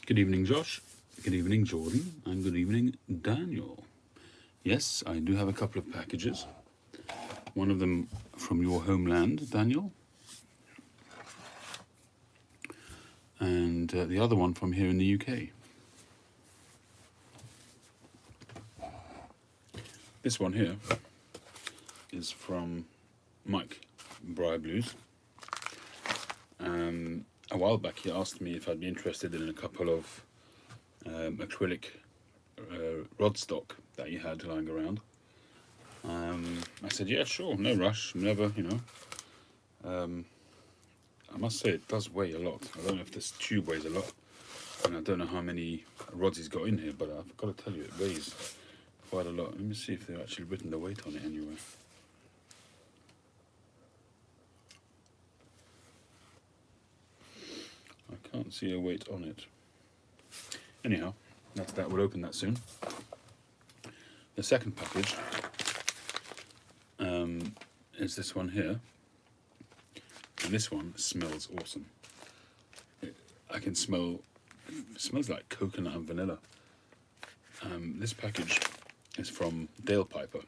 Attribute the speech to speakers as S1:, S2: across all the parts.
S1: Good evening, Josh. Good evening, Jordan. And good evening, Daniel. Yes, I do have a couple of packages. One of them from your homeland, Daniel. And the other one from here in the UK. This one here is from Mike, Briar Blues. A while back he asked me if I'd be interested in a couple of acrylic rod stock that he had lying around. I said, yeah, sure, no rush, never, I must say it does weigh a lot. I don't know if this tube weighs a lot, and I don't know how many rods he's got in here, but I've got to tell you, it weighs quite a lot. Let me see if they've actually written the weight on it anywhere. I can't see a weight on it. Anyhow, that's that. We'll open that soon. The second package is this one here. And this one smells awesome. I can smell, it smells like coconut and vanilla. This package is from Dale Piper.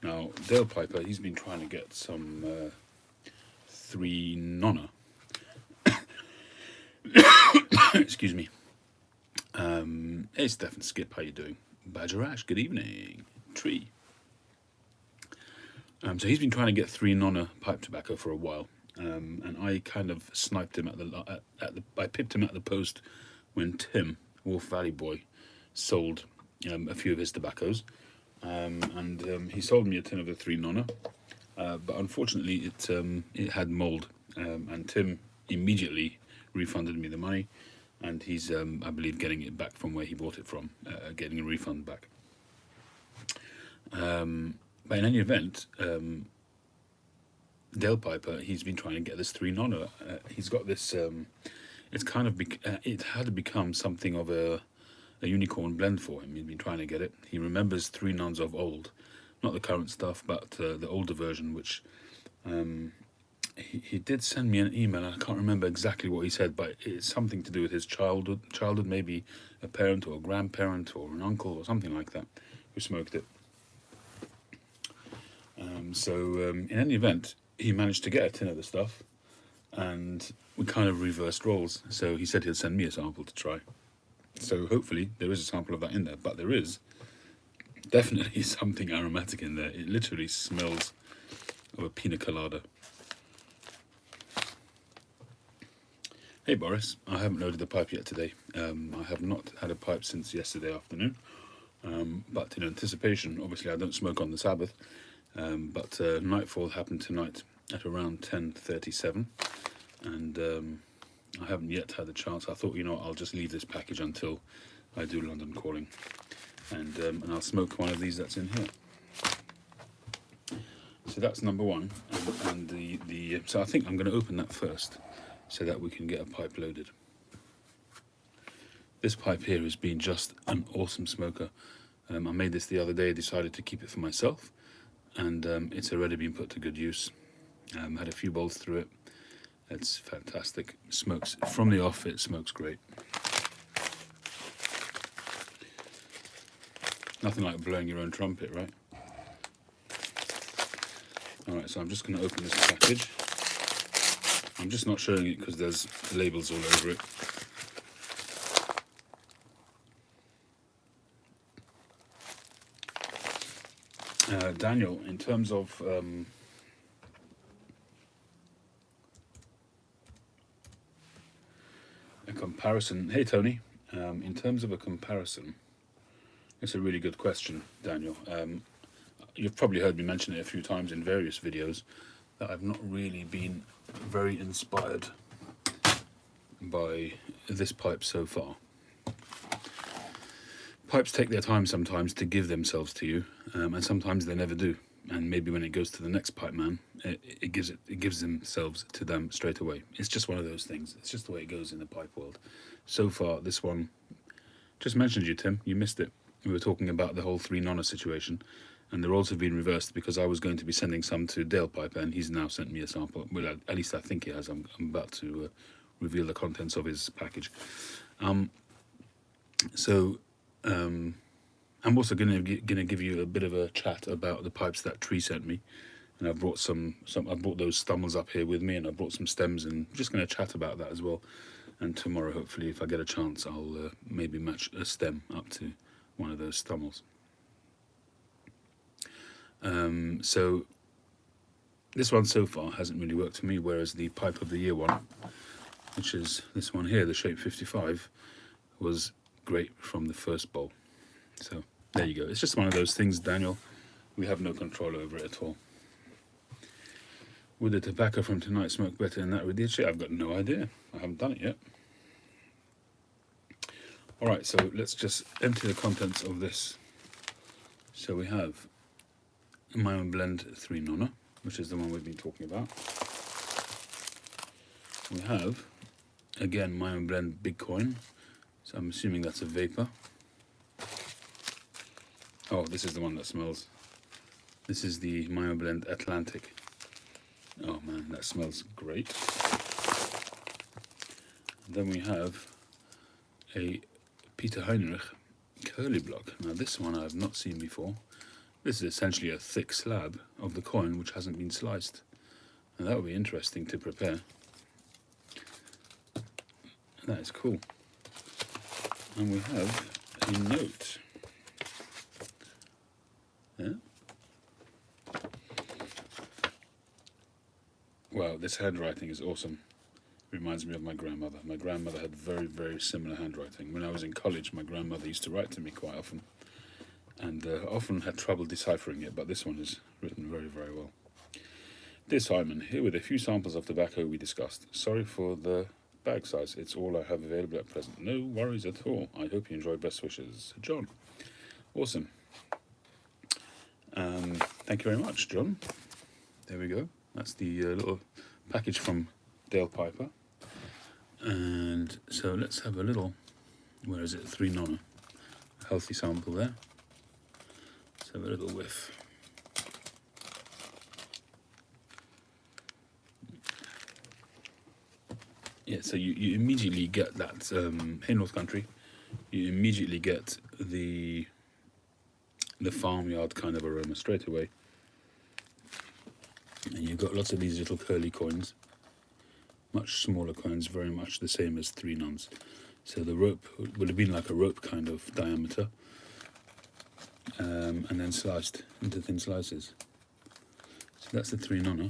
S1: Now, Dale Piper, he's been trying to get some 3 Nonna. Excuse me. Hey Steph and Skip, how you doing? Badger Ash, good evening. Tree. So he's been trying to get 3 Nonna pipe tobacco for a while. And I kind of sniped him I pipped him at the post when Tim, Wolf Valley Boy, sold a few of his tobaccos. And he sold me a tin of the 3 Nonna. But unfortunately it had mould. And Tim immediately refunded me the money. And he's, I believe, getting it back from where he bought it from, getting a refund back. But in any event, Dale Piper, he's been trying to get this 3 Nonna. He's got this, it's kind of, it had become something of a unicorn blend for him. He's been trying to get it. He remembers 3 Nons of old, not the current stuff, but the older version, which he did send me an email. I can't remember exactly what he said, but it's something to do with his childhood, maybe a parent or a grandparent or an uncle or something like that who smoked it. In any event, he managed to get a tin of the stuff, and we kind of reversed roles. So he said he'd send me a sample to try. So hopefully there is a sample of that in there, but there is definitely something aromatic in there. It literally smells of a pina colada. Hey Boris, I haven't loaded the pipe yet today. I have not had a pipe since yesterday afternoon, but in anticipation, obviously I don't smoke on the Sabbath, but nightfall happened tonight at around 10:37, and I haven't yet had a chance. I thought, I'll just leave this package until I do London calling, and I'll smoke one of these that's in here. So that's number one, and so I think I'm going to open that first, so that we can get a pipe loaded. This pipe here has been just an awesome smoker. I made this the other day, decided to keep it for myself, and it's already been put to good use. Had a few bowls through it. It's fantastic. Smokes from the off, it smokes great. Nothing like blowing your own trumpet, right? Alright, so I'm just going to open this package. I'm just not showing it because there's labels all over it. Daniel, in terms of a comparison, hey Tony, in terms of a comparison, it's a really good question, Daniel. You've probably heard me mention it a few times in various videos, that I've not really been very inspired by this pipe so far. Pipes take their time sometimes to give themselves to you, and sometimes they never do. And maybe when it goes to the next pipe man, it gives themselves to them straight away. It's just one of those things. It's just the way it goes in the pipe world. So far, this one, just mentioned you, Tim. You missed it. We were talking about the whole 3 Nonna situation, and the roles have been reversed because I was going to be sending some to Dale Piper, and he's now sent me a sample. Well, at least I think he has. I'm about to reveal the contents of his package. So I'm also gonna give you a bit of a chat about the pipes that Tree sent me, and I brought some. I brought those stummels up here with me, and I brought some stems, and I'm just gonna chat about that as well. And tomorrow, hopefully, if I get a chance, I'll maybe match a stem up to one of those stummels. So this one so far hasn't really worked for me, whereas the pipe of the year one, which is this one here, the Shape 55, was great from the first bowl. So there you go. It's just one of those things, Daniel. We have no control over it at all. Would the tobacco from tonight smoke better than that Radice? I've got no idea. I haven't done it yet. Alright, so let's just empty the contents of this. So we have my own blend 3 Nonna, which is the one we've been talking about. We have, again, my own blend Big Coin. So I'm assuming that's a vapor. Oh, this is the one that smells. This is the my own blend Atlantic. Oh man, that smells great. Then we have a Peter Heinrich Curly Block. Now this one I have not seen before. This is essentially a thick slab of the coin which hasn't been sliced. And that would be interesting to prepare. That is cool. And we have a note. Yeah. Wow, this handwriting is awesome. Reminds me of my grandmother. My grandmother had very, very similar handwriting. When I was in college, my grandmother used to write to me quite often, and often had trouble deciphering it, but this one is written very, very well. Dear Simon, here with a few samples of tobacco we discussed. Sorry for the bag size. It's all I have available at present. No worries at all. I hope you enjoy. Best wishes, John. Awesome. Thank you very much, John. There we go. That's the little package from Dale Piper. And so let's have a little, where is it, 3 Nonna. A healthy sample there. Let's have a little whiff. Yeah, so you immediately get that, in North Country, you immediately get the farmyard kind of aroma straight away. And you've got lots of these little curly coins, much smaller coins, very much the same as 3 Nons. So the rope would have been like a rope kind of diameter, and then sliced into thin slices. So that's the 3 Nonna.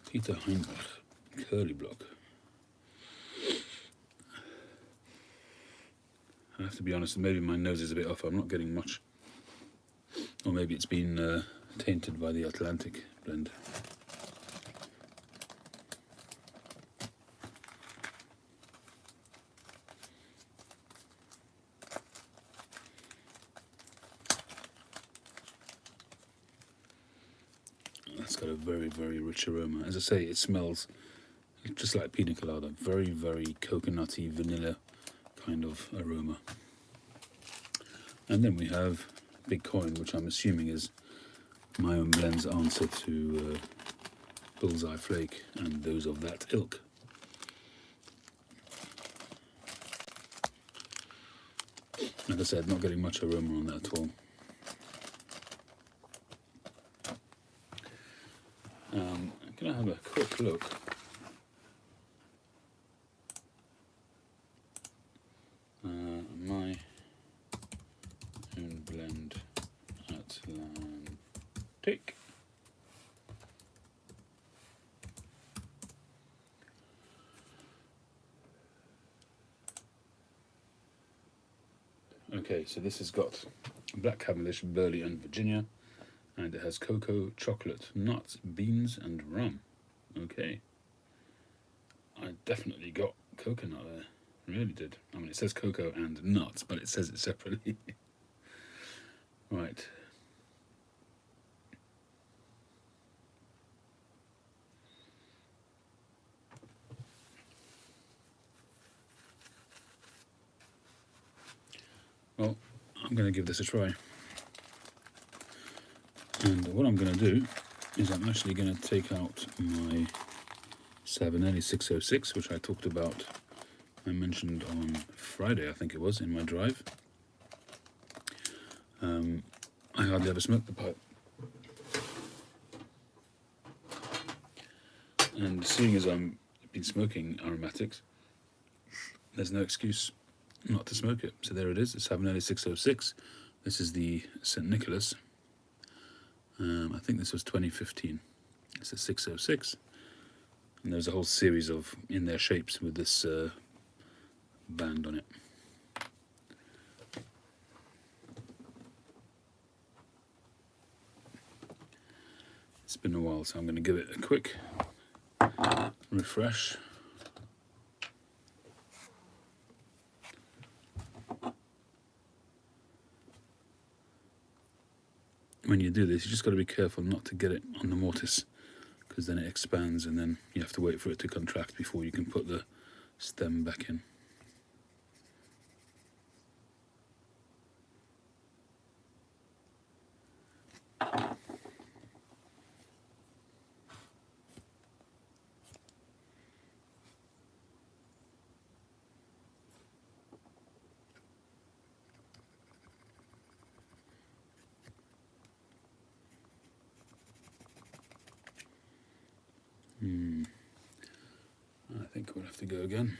S1: Peter Heinrich Curly Block. I have to be honest, maybe my nose is a bit off. I'm not getting much. Or maybe it's been tainted by the Atlantic blend. That's got a very, very rich aroma. As I say, it smells just like pina colada. Very, very coconutty, vanilla kind of aroma. And then we have Big Coin, which I'm assuming is my own blend's answer to Bullseye Flake and those of that ilk. Like I said, not getting much aroma on that at all. I'm going to have a quick look. My own blend Atlantic. Okay, so this has got Black Cavendish, Burley and Virginia, and it has cocoa, chocolate, nuts, beans and rum. Okay. I definitely got coconut there. Really did. I mean, it says cocoa and nuts, but it says it separately. Right. Well, I'm going to give this a try. And what I'm going to do is I'm actually going to take out my Savinelli 606, which I talked about I mentioned on Friday, I think it was, in my drive. I hardly ever smoke the pipe. And seeing as I've been smoking aromatics, there's no excuse not to smoke it. So there it is, it's Savinelli 606. This is the St. Nicholas. I think this was 2015. It's a 606. And there's a whole series of in their shapes with this band on it. It's been a while, so I'm going to give it a quick refresh. When you do this, you just got to be careful not to get it on the mortise, because then it expands and then you have to wait for it to contract before you can put the stem back in. I think we'll have to go again.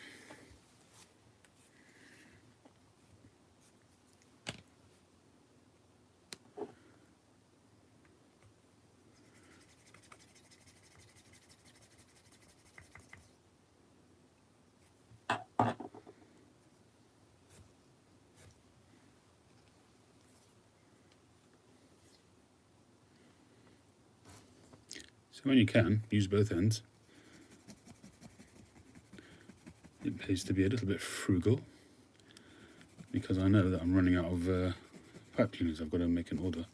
S1: So when you can, use both ends. It pays to be a little bit frugal, because I know that I'm running out of pipe cleaners. I've got to make an order.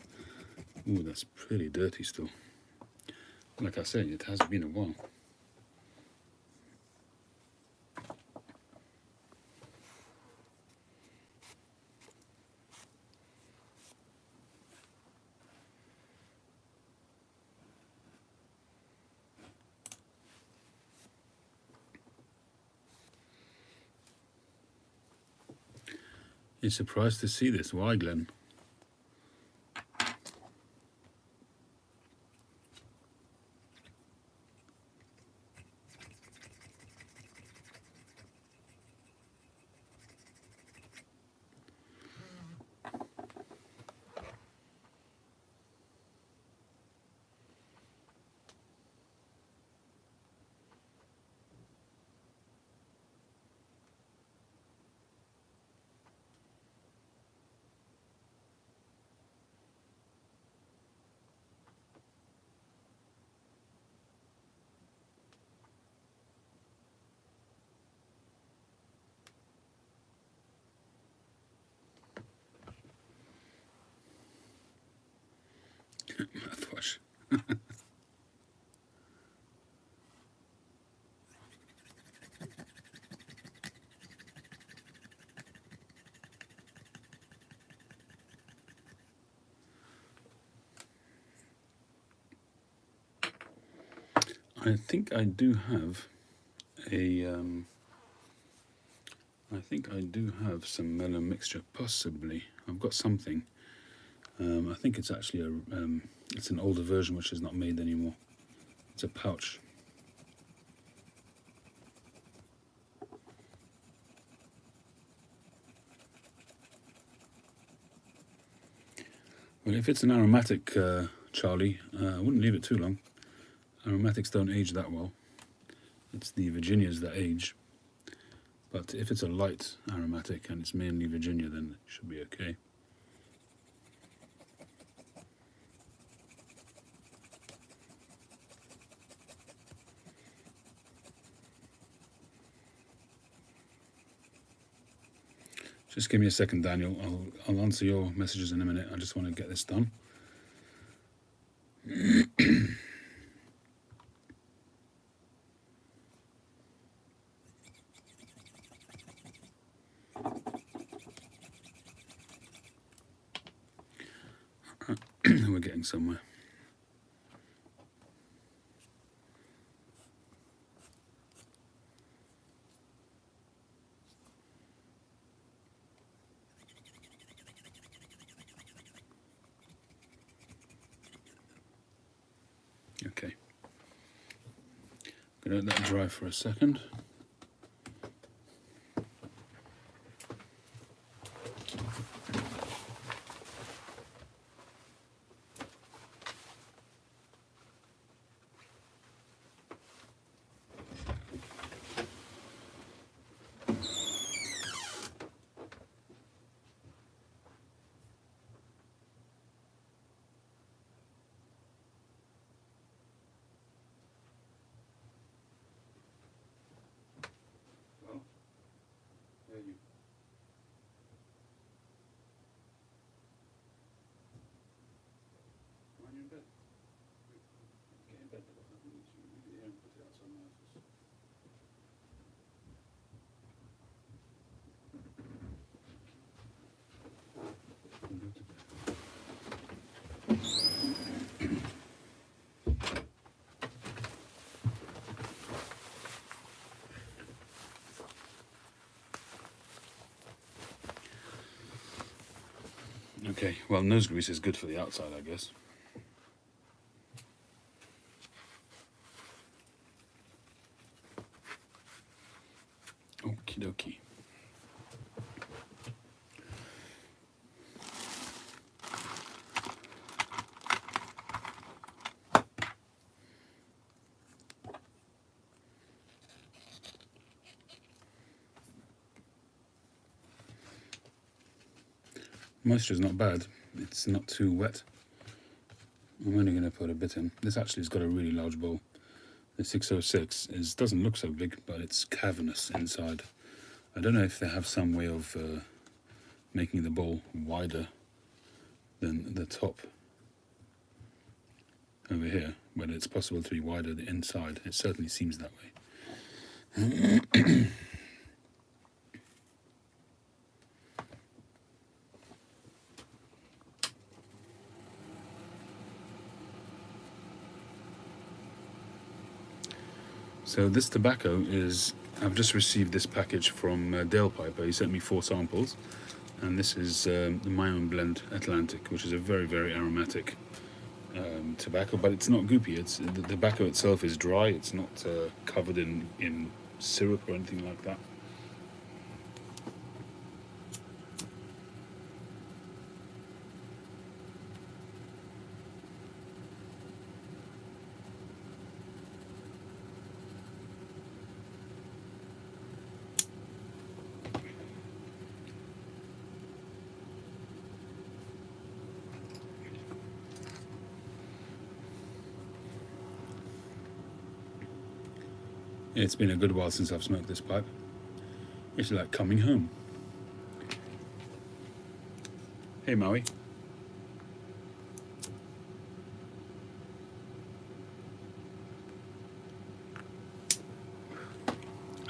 S1: Ooh, that's pretty dirty still. Like I said, it has been a while. You're surprised to see this. Why, Glenn? Mouthwash. I think I do have a. I think I do have some mellow mixture, possibly. I've got something. I think it's actually it's an older version which is not made anymore. It's a pouch. Well, if it's an aromatic, Charlie, I wouldn't leave it too long. Aromatics don't age that well. It's the Virginias that age. But if it's a light aromatic and it's mainly Virginia, then it should be okay. Just give me a second, Daniel. I'll answer your messages in a minute. I just want to get this done. We're getting somewhere. let that dry for a second. Okay, well, nose grease is good for the outside, I guess. Okie dokie. Moisture's not bad. It's not too wet. I'm only going to put a bit in. This actually has got a really large bowl. The 606 doesn't look so big, but it's cavernous inside. I don't know if they have some way of making the bowl wider than the top over here, whether it's possible to be wider the inside. It certainly seems that way. So this tobacco is, I've just received this package from Dale Piper. He sent me 4 samples, and this is the My Own Blend Atlantic, which is a very, very aromatic tobacco, but it's not goopy. The tobacco itself is dry. It's not covered in syrup or anything like that. It's been a good while since I've smoked this pipe. It's like coming home. Hey, Maui.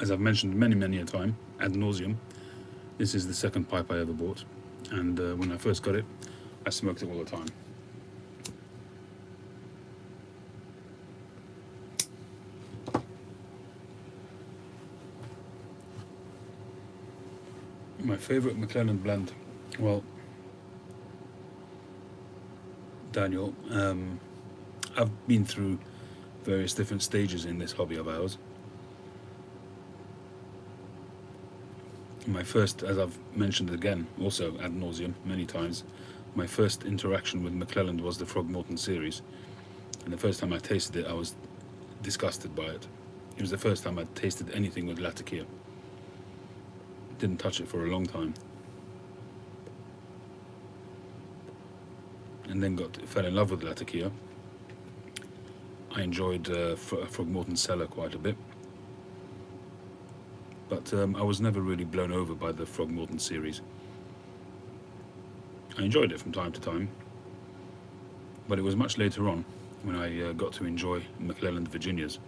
S1: As I've mentioned many a time, ad nauseum, this is the second pipe I ever bought. And when I first got it, I smoked it all the time. My favourite McClelland blend, well, Daniel, I've been through various different stages in this hobby of ours. My first, as I've mentioned again, also ad nauseum many times, my first interaction with McClelland was the Frogmorton series. And the first time I tasted it, I was disgusted by it. It was the first time I'd tasted anything with Latakia. Didn't touch it for a long time, and then fell in love with Latakia. I enjoyed Frogmorton Cellar quite a bit, but I was never really blown over by the Frogmorton series. I enjoyed it from time to time, but it was much later on when I got to enjoy McClelland Virginias,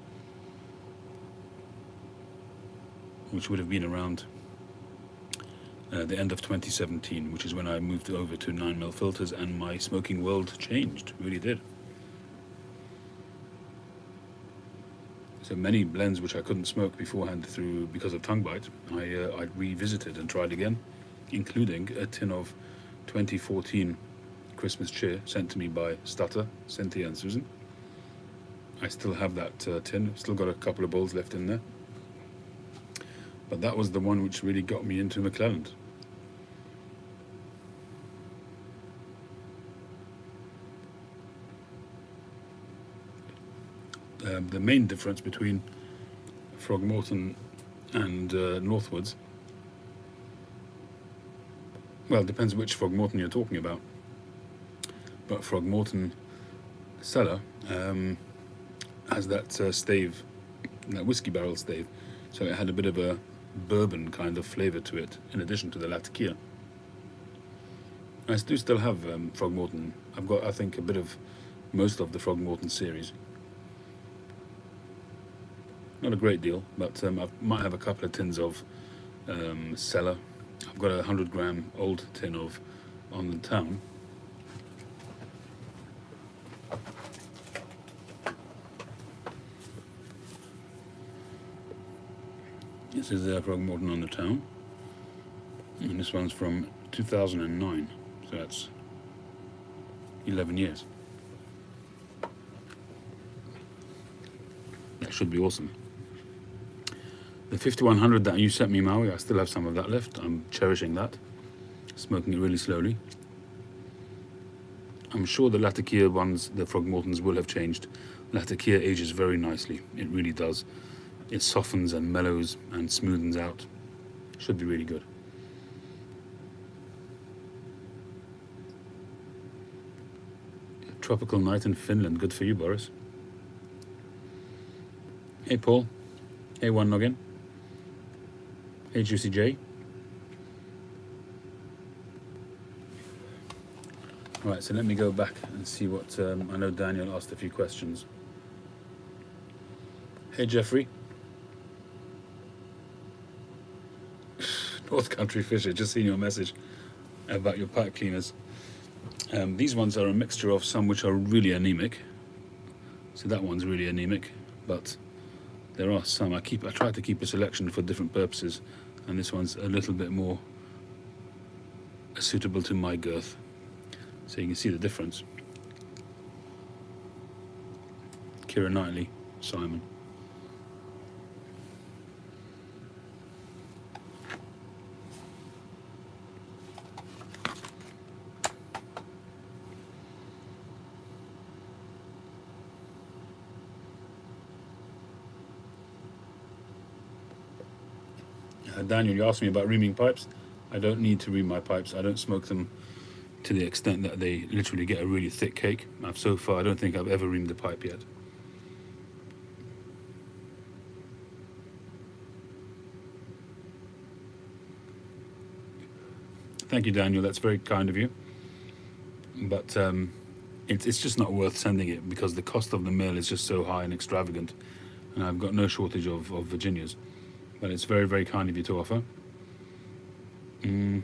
S1: which would have been around the end of 2017, which is when I moved over to 9mm filters, and my smoking world changed, really did. So many blends which I couldn't smoke beforehand because of tongue bite, I revisited and tried again, including a tin of 2014 Christmas cheer sent to me by Stutter, Cynthia and Susan. I still have that tin. Still got a couple of bowls left in there. But that was the one which really got me into McClelland. The main difference between Frogmorton and Northwoods, well, it depends which Frogmorton you're talking about. But Frogmorton cellar has that stave, that whiskey barrel stave, so it had a bit of a bourbon kind of flavour to it, in addition to the Latakia. I do still have Frogmorton. I've got, I think, a bit of most of the Frogmorton series. Not a great deal, but I might have a couple of tins of cellar. I've got a 100-gram old tin of On the Town. This is Frogmorton On the Town, and this one's from 2009, so that's 11 years. That should be awesome. The 5100 that you sent me, Maui, I still have some of that left. I'm cherishing that, smoking it really slowly. I'm sure the Latakia ones, the Frogmortons, will have changed. Latakia ages very nicely, it really does. It softens and mellows and smoothens out. Should be really good. Tropical night in Finland, good for you, Boris. Hey Paul. Hey One Noggin. Hey Juicy J. Alright, so let me go back and see what, I know Daniel asked a few questions. Hey Jeffrey. North Country Fisher, just seen your message about your pipe cleaners. These ones are a mixture of some which are really anemic. So that one's really anemic, but there are some. I try to keep a selection for different purposes, and this one's a little bit more suitable to my girth. So you can see the difference. Keira Knightley, Simon. Daniel, you asked me about reaming pipes. I don't need to ream my pipes. I don't smoke them to the extent that they literally get a really thick cake. So far, I don't think I've ever reamed a pipe yet. Thank you, Daniel. That's very kind of you. But it's just not worth sending it because the cost of the mill is just so high and extravagant. And I've got no shortage of Virginias. But it's very, very kind of you to offer. You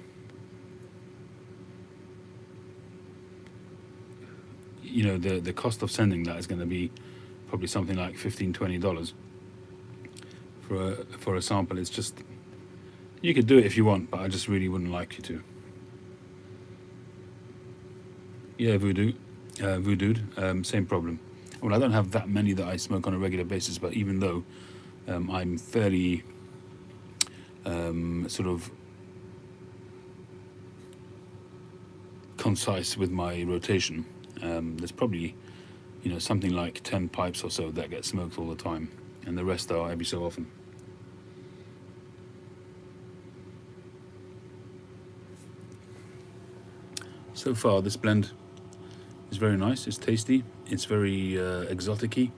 S1: know, the cost of sending that is going to be probably something like $15-20 for a sample. It's just, you could do it if you want, but I just really wouldn't like you to. Yeah, Voodooed, same problem. Well, I don't have that many that I smoke on a regular basis, but even though I'm fairly sort of concise with my rotation, there's probably, you know, something like 10 pipes or so that get smoked all the time, and the rest are every so often. So far, this blend is very nice. It's tasty. It's very exotic-y,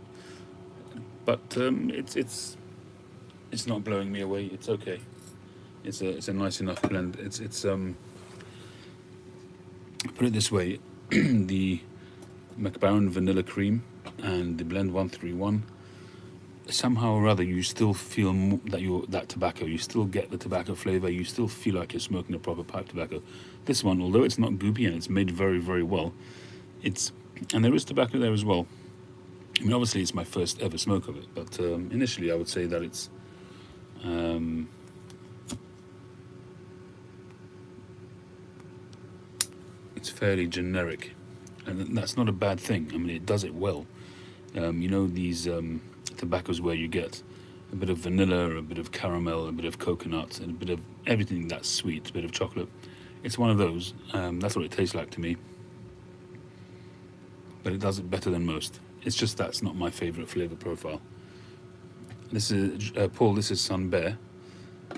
S1: but it's not blowing me away. It's okay. It's a nice enough blend. It's put it this way, the McBaron Vanilla Cream and the Blend 131, somehow or other you still feel that tobacco. You still get the tobacco flavor. You still feel like you're smoking a proper pipe tobacco. This one, although it's not goopy and it's made very, very well, and there is tobacco there as well. I mean, obviously it's my first ever smoke of it, but initially I would say that it's fairly generic, and that's not a bad thing. I mean, it does it well. You know these tobaccos where you get a bit of vanilla, a bit of caramel, a bit of coconut, and a bit of everything that's sweet, a bit of chocolate. It's one of those. That's what it tastes like to me. But it does it better than most. It's just that's not my favorite flavor profile. This is Paul. This is Sun Bear,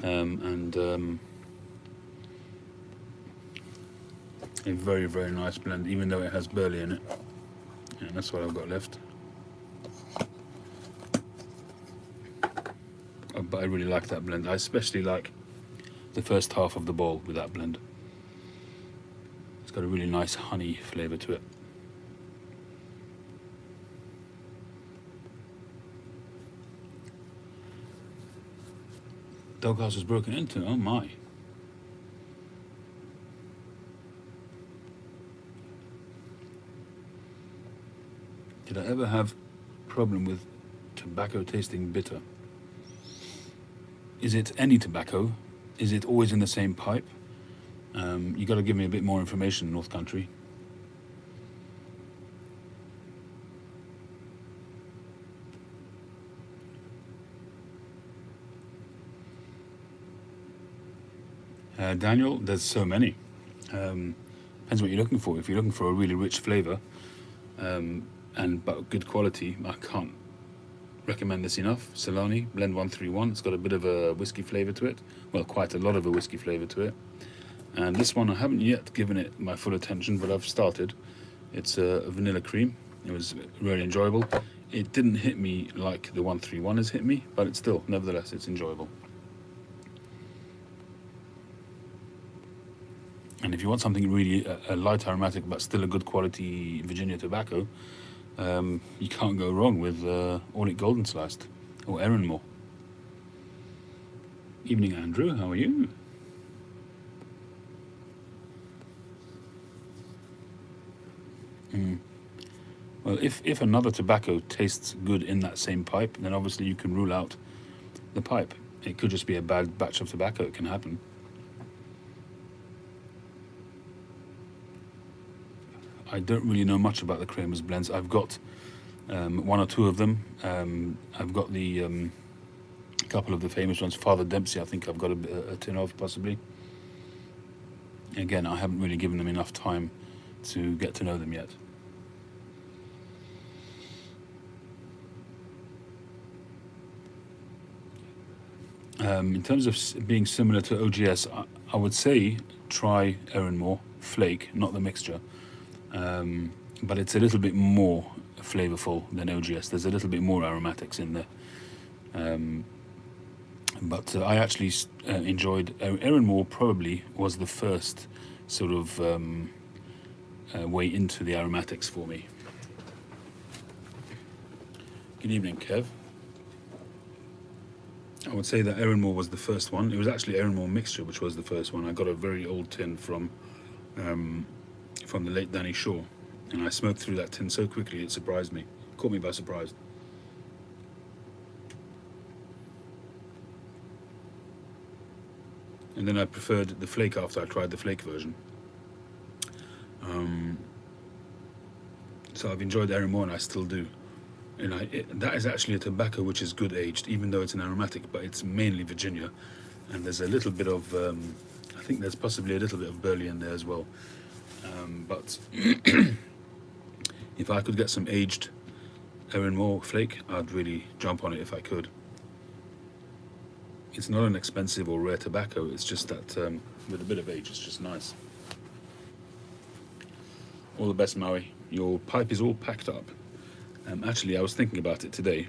S1: and a very, very nice blend, even though it has burley in it. And that's what I've got left. But I really like that blend. I especially like the first half of the bowl with that blend. It's got a really nice honey flavour to it. Doghouse was broken into, oh my. Did I ever have a problem with tobacco tasting bitter? Is it any tobacco? Is it always in the same pipe? You got to give me a bit more information, North Country. Daniel, there's so many. Depends what you're looking for. If you're looking for a really rich flavour and but good quality, I can't recommend this enough. Solani Blend 131. It's got a bit of a whiskey flavour to it. Well, quite a lot of a whiskey flavour to it. And this one I haven't yet given it my full attention, but I've started. It's a vanilla cream. It was really enjoyable. It didn't hit me like the 131 has hit me, but it's still, nevertheless, it's enjoyable. And if you want something really a light aromatic but still a good quality Virginia tobacco, you can't go wrong with Orlick Golden Sliced or Erinmore. Evening, Andrew. How are you? Well, if another tobacco tastes good in that same pipe, then obviously you can rule out the pipe. It could just be a bad batch of tobacco. It can happen. I don't really know much about the Kramer's blends. I've got one or two of them. I've got the couple of the famous ones. Father Dempsey, I think I've got a tin of, possibly. Again, I haven't really given them enough time to get to know them yet. In terms of being similar to OGS, I would say try Erinmore Flake, not the mixture. But it's a little bit more flavorful than OGS. There's a little bit more aromatics in there. But I actually enjoyed Erinmore. Probably was the first sort of way into the aromatics for me. Good evening, Kev. I would say that Erinmore was the first one. It was actually Erinmore Mixture, which was the first one. I got a very old tin from the late Danny Shaw, and I smoked through that tin so quickly it surprised me. Caught me by surprise. And then I preferred the flake after I tried the flake version. So I've enjoyed Erinmore, and I still do. And that is actually a tobacco which is good aged, even though it's an aromatic, but it's mainly Virginia. And there's a little bit of, I think there's possibly a little bit of burley in there as well. But if I could get some aged Erinmore flake, I'd really jump on it if I could. It's not an expensive or rare tobacco, it's just that with a bit of age, it's just nice. All the best, Maui. Your pipe is all packed up. Actually, I was thinking about it today,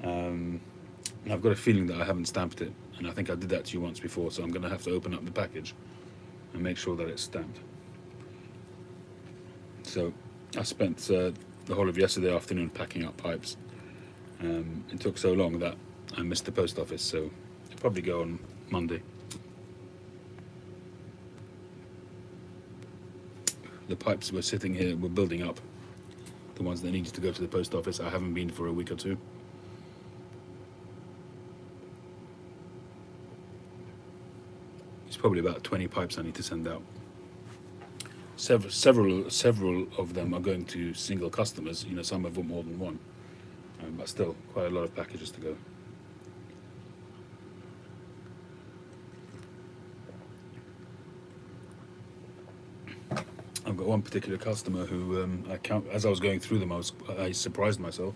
S1: and I've got a feeling that I haven't stamped it, and I think I did that to you once before, so I'm going to have to open up the package and make sure that it's stamped. So I spent the whole of yesterday afternoon packing up pipes. It took so long that I missed the post office, so I'll probably go on Monday. The pipes were sitting here, were building up. The ones that needed to go to the post office. I haven't been for a week or two. It's probably about 20 pipes I need to send out. Several of them are going to single customers. You know, some have more than one. but still quite a lot of packages to go. I've got one particular customer who as I was going through them, I surprised myself.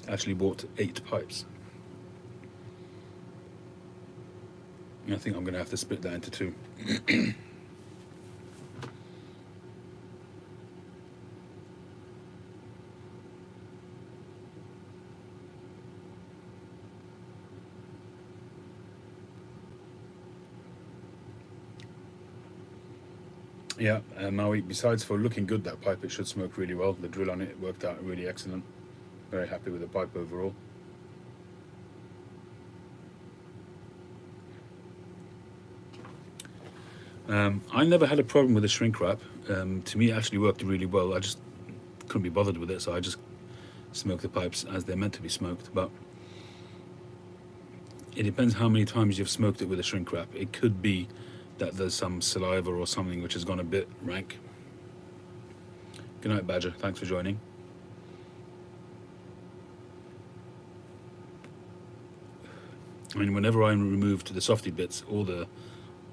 S1: Actually bought 8 pipes. I think I'm going to have to split that into 2. Yeah, Maui, besides for looking good, that pipe, it should smoke really well. The drill on it worked out really excellent. Very happy with the pipe overall. I never had a problem with the shrink wrap. To me, it actually worked really well. I just couldn't be bothered with it, so I just smoked the pipes as they're meant to be smoked. But it depends how many times you've smoked it with a shrink wrap. It could be that there's some saliva or something which has gone a bit rank. Good night, Badger. Thanks for joining. I mean, whenever I removed the softy bits, all the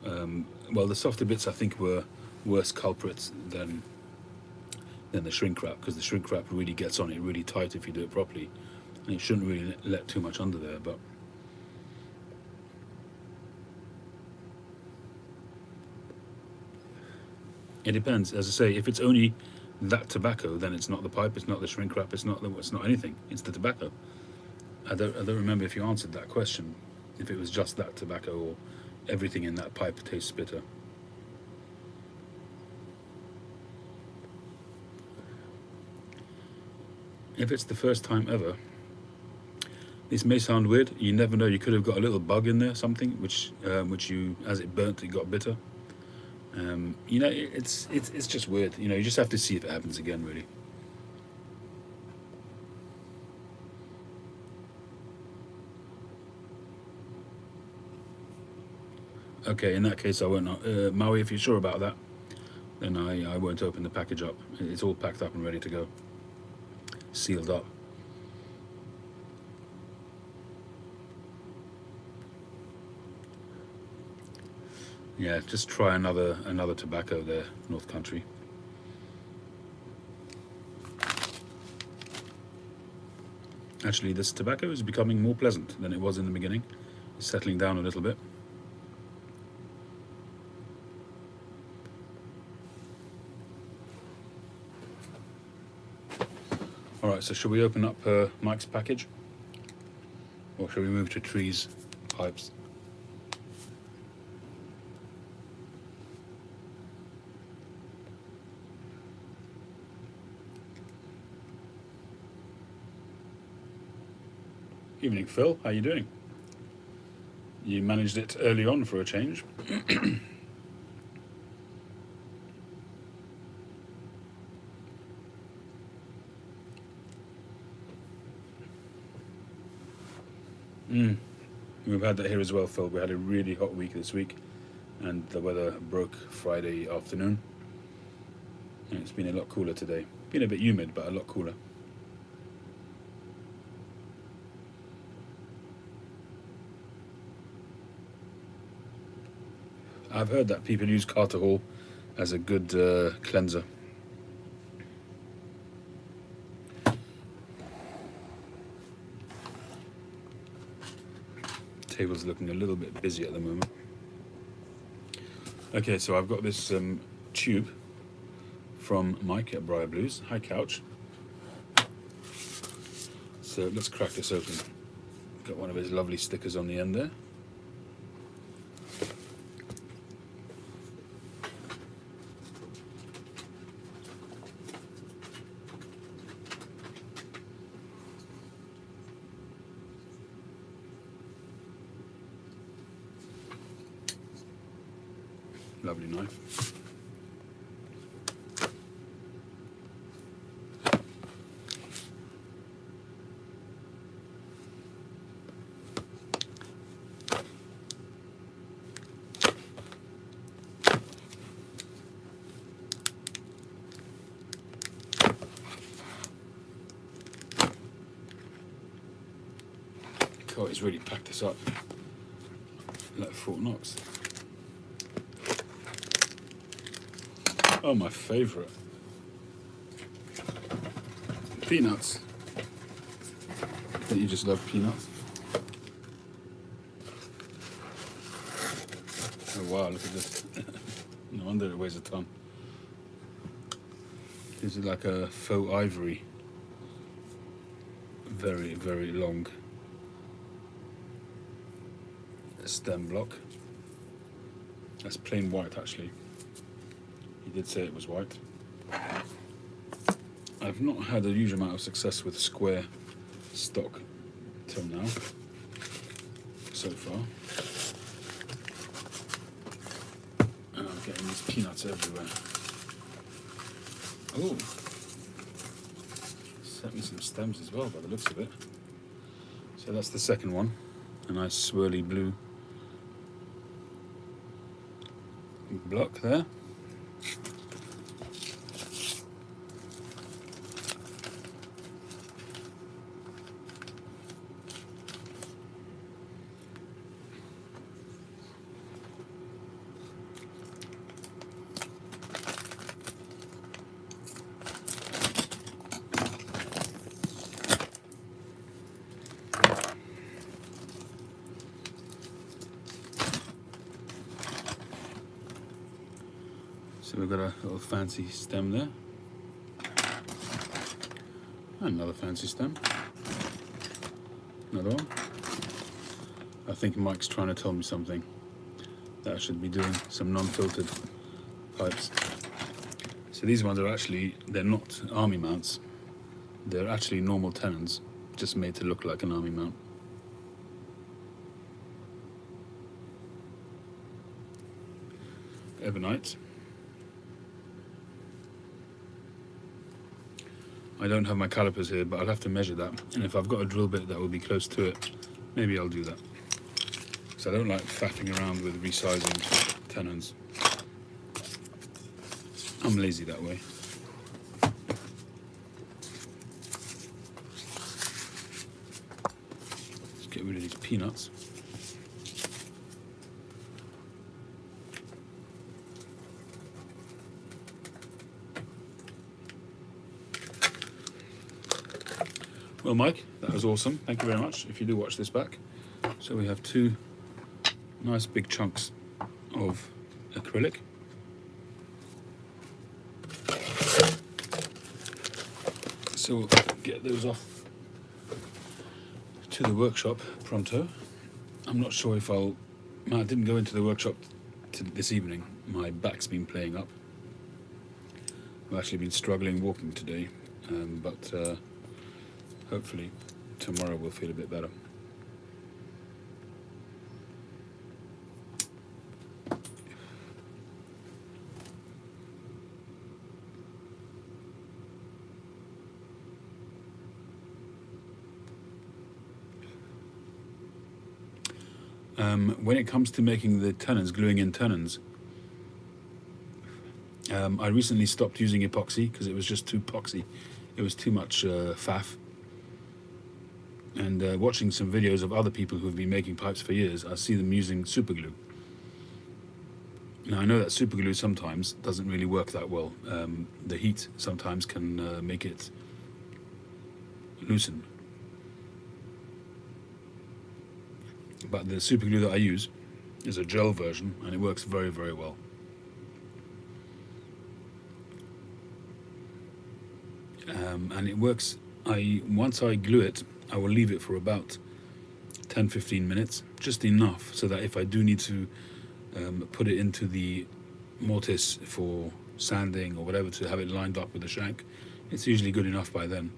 S1: the softy bits I think were worse culprits than the shrink wrap, because the shrink wrap really gets on it really tight if you do it properly, and you shouldn't really let too much under there. But it depends. As I say, if it's only that tobacco, then it's not the pipe, it's not the shrink wrap, it's not anything. It's the tobacco. I don't remember if you answered that question. If it was just that tobacco or everything in that pipe tastes bitter. If it's the first time ever, this may sound weird. You never know. You could have got a little bug in there, something which you, as it burnt, it got bitter. It's just weird. You just have to see if it happens again, really. Okay, in that case, I won't. Maui, if you're sure about that, then I won't open the package up. It's all packed up and ready to go, sealed up. Yeah, just try another tobacco there, North Country. Actually, this tobacco is becoming more pleasant than it was in the beginning. It's settling down a little bit. Alright, so should we open up Mike's package? Or should we move to Trees pipes? Evening, Phil. How you doing? You managed it early on for a change. We've had that here as well, Phil. We had a really hot week this week, and the weather broke Friday afternoon. And it's been a lot cooler today. Been a bit humid, but a lot cooler. I've heard that people use Carter Hall as a good cleanser. Table's looking a little bit busy at the moment. Okay, so I've got this tube from Mike at Briar Blues. Hi, Couch. So let's crack this open. Got one of his lovely stickers on the end there. Lovely knife. It's really packed this up like Fort Knox. Oh, my favourite. Peanuts. Don't you just love peanuts? Oh wow, look at this. No wonder it weighs a ton. This is like a faux ivory. Very, very long stem block. That's plain white actually. He did say it was white. I've not had a huge amount of success with square stock till now, so far. And I'm getting these peanuts everywhere. Oh, sent me some stems as well by the looks of it. So that's the second one, a nice swirly blue block there. So we've got a little fancy stem there. Another fancy stem. Another one. I think Mike's trying to tell me something, that I should be doing some non-filtered pipes. So these ones are actually, they're not army mounts. They're actually normal tenons, just made to look like an army mount. Ebonite. I don't have my calipers here, but I'll have to measure that. And if I've got a drill bit that will be close to it, maybe I'll do that. So I don't like faffing around with resizing tenons. I'm lazy that way. Let's get rid of these peanuts. Well, Mike, that was awesome. Thank you very much if you do watch this back. So we have two nice big chunks of acrylic. So we'll get those off to the workshop pronto. I'm not sure if I didn't go into the workshop this evening. My back's been playing up. I've actually been struggling walking today, but hopefully tomorrow we'll feel a bit better. When it comes to making the tenons, gluing in tenons, I recently stopped using epoxy because it was just too epoxy. It was too much faff. And watching some videos of other people who have been making pipes for years, I see them using super glue. Now I know that super glue sometimes doesn't really work that well. The heat sometimes can make it loosen. But the super glue that I use is a gel version and it works very, very well. And it works, once I glue it, I will leave it for about 10-15 minutes, just enough so that if I do need to put it into the mortise for sanding or whatever to have it lined up with the shank, it's usually good enough by then.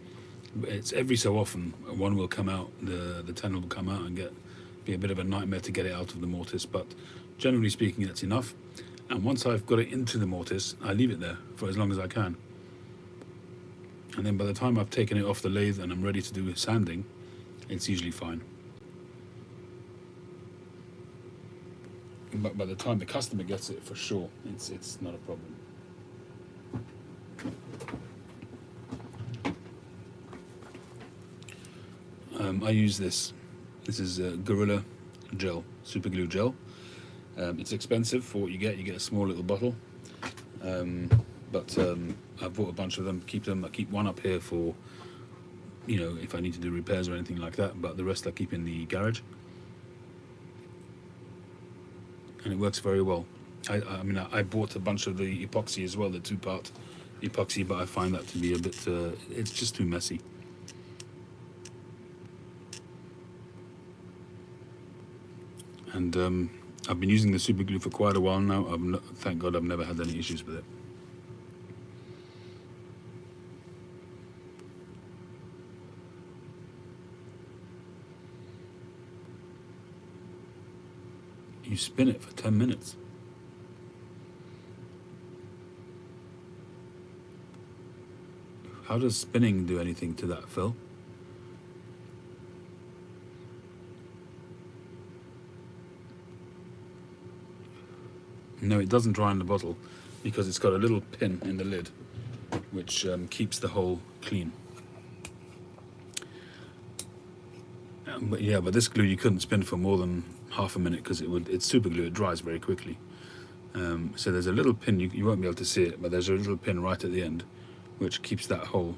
S1: It's every so often one will come out, the tenon will come out and be a bit of a nightmare to get it out of the mortise, but generally speaking that's enough. And once I've got it into the mortise, I leave it there for as long as I can. And then by the time I've taken it off the lathe and I'm ready to do sanding, it's usually fine. But by the time the customer gets it, for sure, it's not a problem. I use this This is Gorilla Gel, super glue gel. It's expensive for what you get. You get a small little bottle, but I've bought a bunch of them. Keep them. I keep one up here for, if I need to do repairs or anything like that. But the rest I keep in the garage, and it works very well. I bought a bunch of the epoxy as well, the 2-part epoxy, but I find that to be a bit. It's just too messy. And I've been using the super glue for quite a while now. Thank God I've never had any issues with it. You spin it for 10 minutes. How does spinning do anything to that, Phil? No, it doesn't dry in the bottle because it's got a little pin in the lid which keeps the hole clean. But this glue you couldn't spin for more than half a minute because it's super glue. It dries very quickly. So there's a little pin, you won't be able to see it, but there's a little pin right at the end which keeps that hole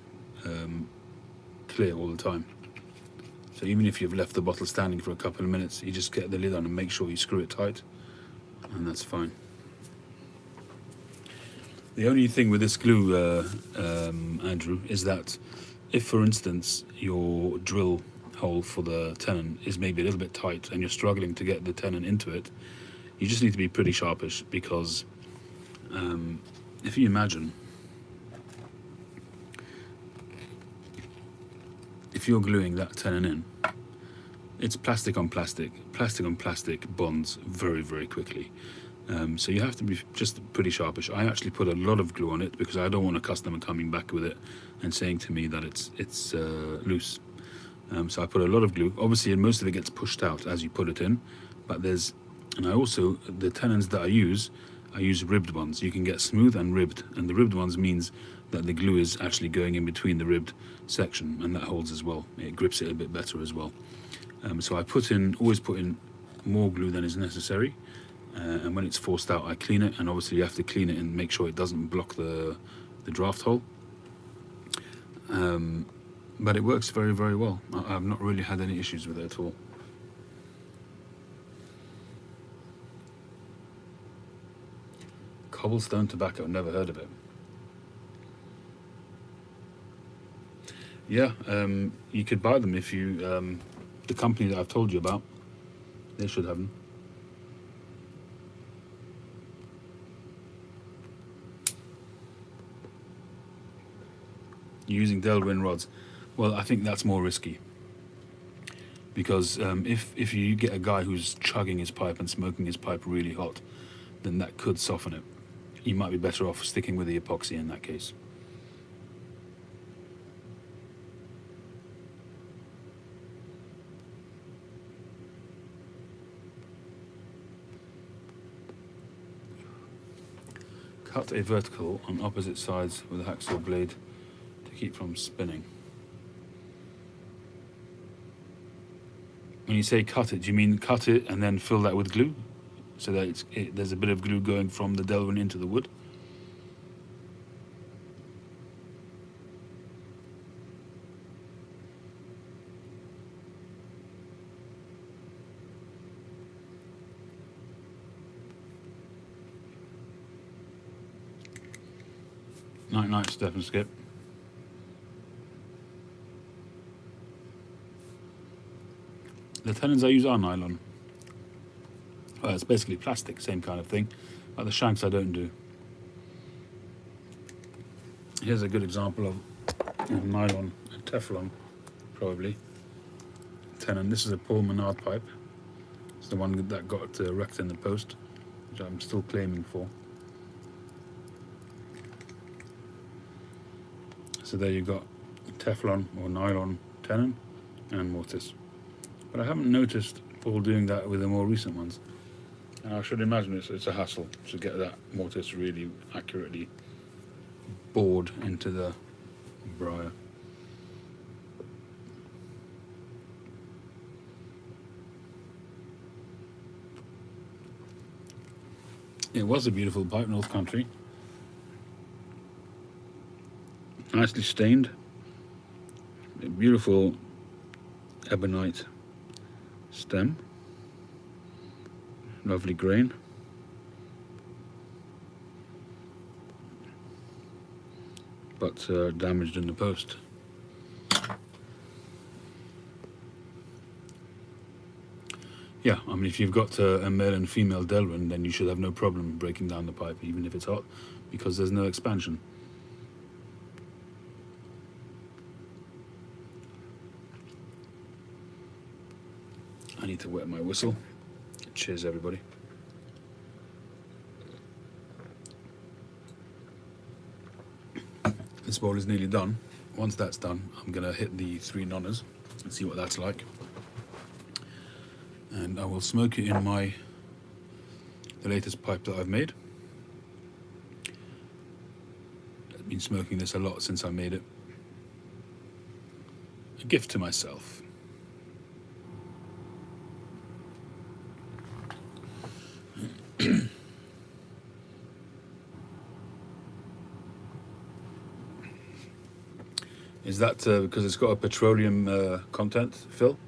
S1: clear all the time. So even if you've left the bottle standing for a couple of minutes, you just get the lid on and make sure you screw it tight, and that's fine. The only thing with this glue, Andrew, is that if, for instance, your drill hole for the tenon is maybe a little bit tight and you're struggling to get the tenon into it, you just need to be pretty sharpish, because if you imagine, if you're gluing that tenon in, it's plastic on plastic. Plastic on plastic bonds very, very quickly. So you have to be just pretty sharpish. I actually put a lot of glue on it because I don't want a customer coming back with it and saying to me that it's loose. So I put a lot of glue. Obviously, most of it gets pushed out as you put it in, but the tenons that I use ribbed ones. You can get smooth and ribbed, and the ribbed ones means that the glue is actually going in between the ribbed section, and that holds as well. It grips it a bit better as well. So I always put in more glue than is necessary, and when it's forced out, I clean it. And obviously, you have to clean it and make sure it doesn't block the draft hole. But it works very, very well. I've not really had any issues with it at all. Cobblestone tobacco, never heard of it. Yeah, you could buy them if you, the company that I've told you about, they should have them. Using Delrin rods, well, I think that's more risky, because if you get a guy who's chugging his pipe and smoking his pipe really hot, then that could soften it. You might be better off sticking with the epoxy in that case. Cut a vertical on opposite sides with a hacksaw blade to keep from spinning. When you say cut it, do you mean cut it and then fill that with glue, so that there's a bit of glue going from the Delrin into the wood? Night, Steph and Skip. The tenons I use are nylon. Well, it's basically plastic, same kind of thing. But the shanks I don't do. Here's a good example of nylon, Teflon, probably, tenon. This is a Paul Menard pipe. It's the one that got wrecked in the post, which I'm still claiming for. So there you've got Teflon or nylon tenon and mortise. But I haven't noticed Paul doing that with the more recent ones. And I should imagine it's a hassle to get that mortise really accurately bored into the briar. It was a beautiful pipe, North Country. Nicely stained. A beautiful ebonite stem. Lovely grain. But damaged in the post. Yeah, I mean, if you've got a male and female Delrin, then you should have no problem breaking down the pipe, even if it's hot, because there's no expansion. I need to wet my whistle. Cheers, everybody. This bowl is nearly done. Once that's done, I'm going to hit the 3 nonnas and see what that's like. And I will smoke it in the latest pipe that I've made. I've been smoking this a lot since I made it. A gift to myself. Is that because it's got a petroleum content, Phil?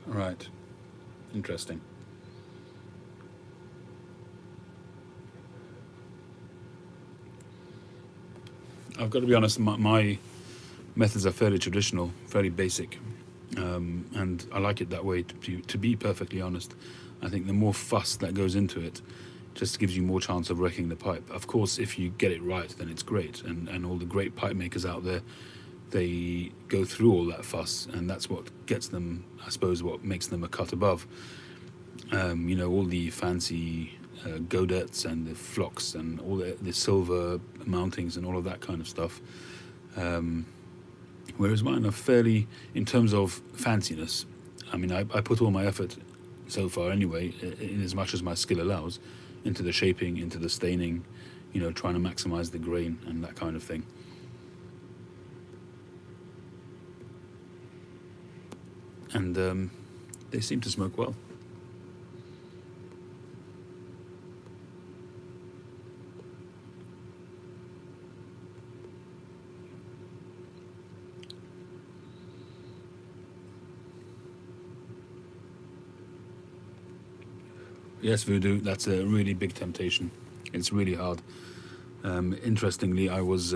S1: Right. Interesting. I've got to be honest, my methods are fairly traditional, fairly basic, and I like it that way. To be perfectly honest, I think the more fuss that goes into it, just gives you more chance of wrecking the pipe. Of course, if you get it right, then it's great, and all the great pipe makers out there, they go through all that fuss, and that's what gets them, I suppose, what makes them a cut above. All the fancy godets and the flocks and all the silver mountings and all of that kind of stuff. Whereas mine are fairly, in terms of fanciness, I mean, I put all my effort so far anyway, in as much as my skill allows, into the shaping, into the staining, trying to maximize the grain and that kind of thing. And they seem to smoke well. Yes, Voodoo, that's a really big temptation. It's really hard. Interestingly, I was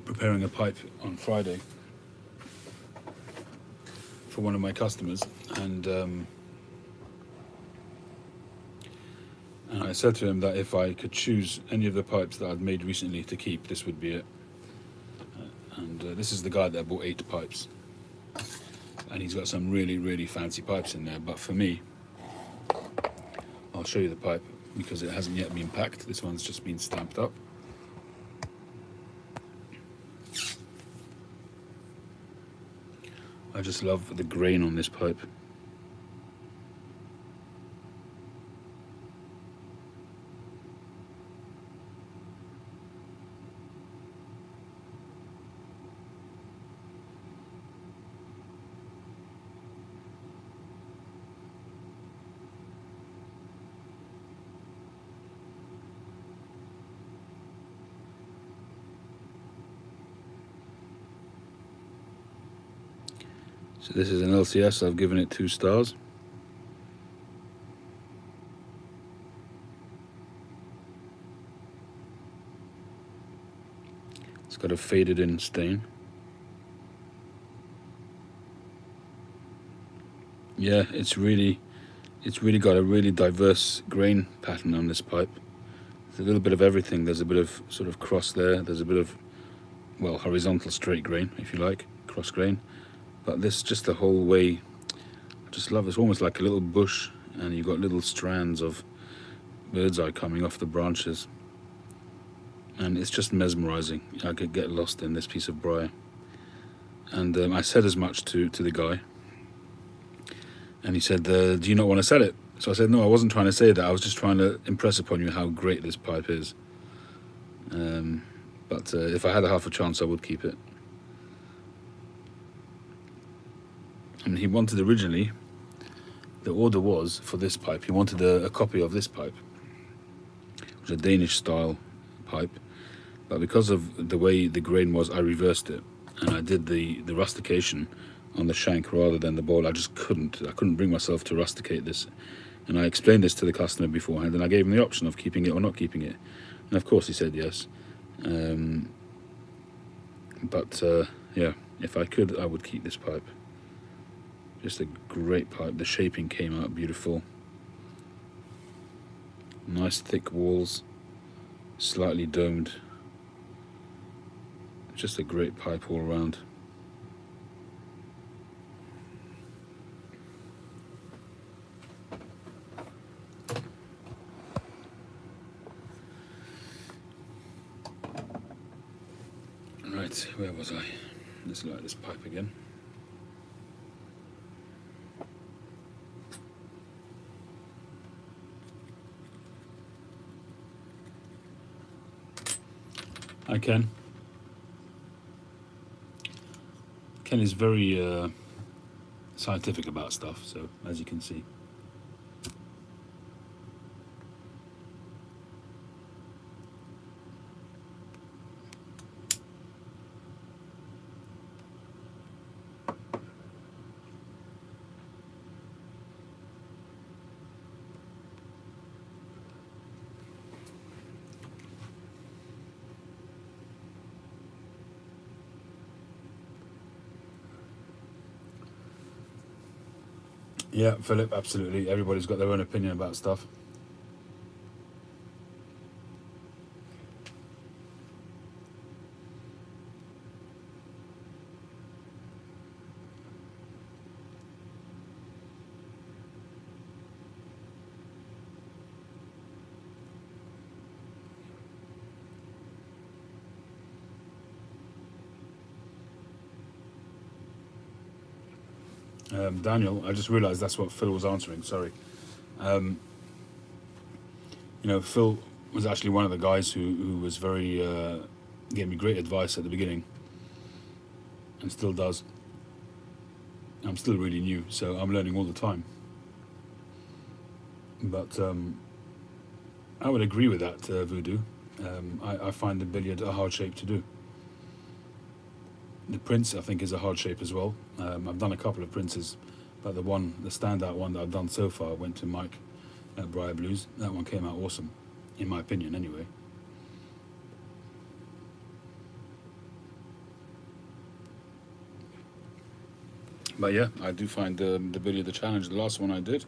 S1: preparing a pipe on Friday for one of my customers, and I said to him that if I could choose any of the pipes that I'd made recently to keep, this would be it. And this is the guy that bought 8 pipes, and he's got some really, really fancy pipes in there. But for me, I'll show you the pipe because it hasn't yet been packed. This one's just been stamped up. I just love the grain on this pipe. So this is an LCS, I've given it 2 stars. It's got a faded in stain. Yeah, it's really got a really diverse grain pattern on this pipe. There's a little bit of everything. There's a bit of sort of cross there. There's a bit of, well, horizontal straight grain, if you like, cross grain. But this, just the whole way, I just love it. It's almost like a little bush, and you've got little strands of bird's eye coming off the branches. And it's just mesmerizing. I could get lost in this piece of briar. And I said as much to the guy. And he said, do you not want to sell it? So I said, no, I wasn't trying to say that. I was just trying to impress upon you how great this pipe is. But if I had a half a chance, I would keep it. And he wanted originally, the order was for this pipe, he wanted a copy of this pipe. It was a Danish style pipe. But because of the way the grain was, I reversed it. And I did the rustication on the shank rather than the bowl. I just couldn't. I couldn't bring myself to rusticate this. And I explained this to the customer beforehand, and I gave him the option of keeping it or not keeping it. And of course he said yes. But yeah, if I could, I would keep this pipe. Just a great pipe. The shaping came out beautiful. Nice thick walls, slightly domed. Just a great pipe all around. Right, where was I? Let's light this pipe again. Hi Ken. Ken is very scientific about stuff, so as you can see. Yeah, Philip, absolutely. Everybody's got their own opinion about stuff. Daniel, I just realised that's what Phil was answering, sorry. You know, Phil was actually one of the guys who was very, gave me great advice at the beginning, and still does. I'm still really new, so I'm learning all the time. But I would agree with that, Voodoo. I find the billiard a hard shape to do. The Prince, I think, is a hard shape as well. I've done a couple of Princes, but the standout one that I've done so far went to Mike at Briar Blues. That one came out awesome, in my opinion, anyway. But yeah, I do find the billiard the challenge. The last one I did,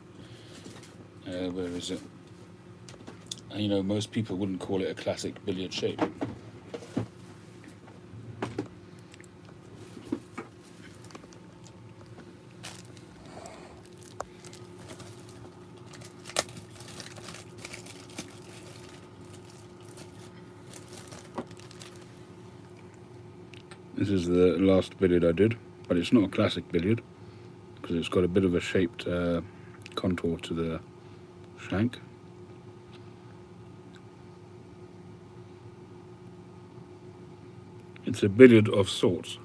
S1: where is it? And, you know, most people wouldn't call it a classic billiard shape. This is the last billiard I did, but it's not a classic billiard because it's got a bit of a shaped contour to the shank. It's a billiard of sorts.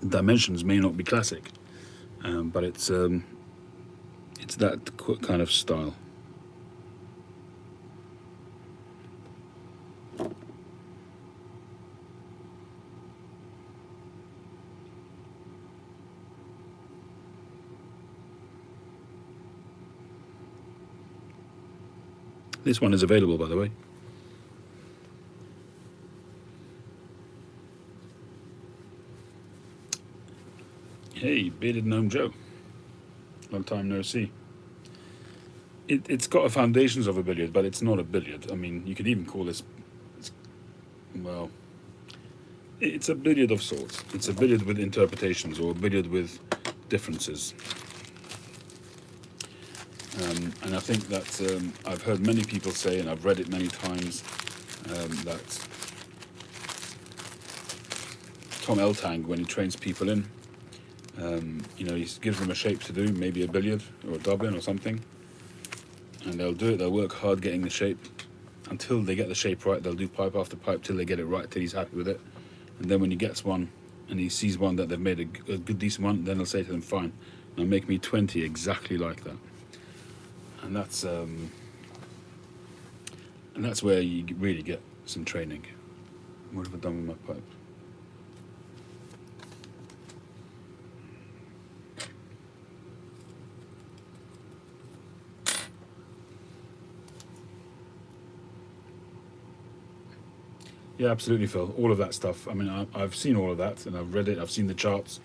S1: Dimensions may not be classic, but it's that kind of style. This one is available, by the way. Hey, Bearded Gnome Joe. Long time no see. It's got the foundations of a billiard, but it's not a billiard. I mean, you could even call this, well, It's a billiard of sorts. It's a billiard with interpretations, or a billiard with differences. And I think that I've heard many people say, and I've read it many times, that Tom Eltang, when he trains people in, he gives them a shape to do, maybe a billiard or a Dublin or something, and they'll do it. They'll work hard getting the shape until they get the shape right. They'll do pipe after pipe till they get it right, till he's happy with it. And then when he gets one and he sees one that they've made a good, decent one, then he'll say to them, "Fine, now make me 20 exactly like that." And that's where you really get some training. What have I done with my pipe? Yeah, absolutely, Phil. All of that stuff. I mean, I've seen all of that, and I've read it. I've seen the charts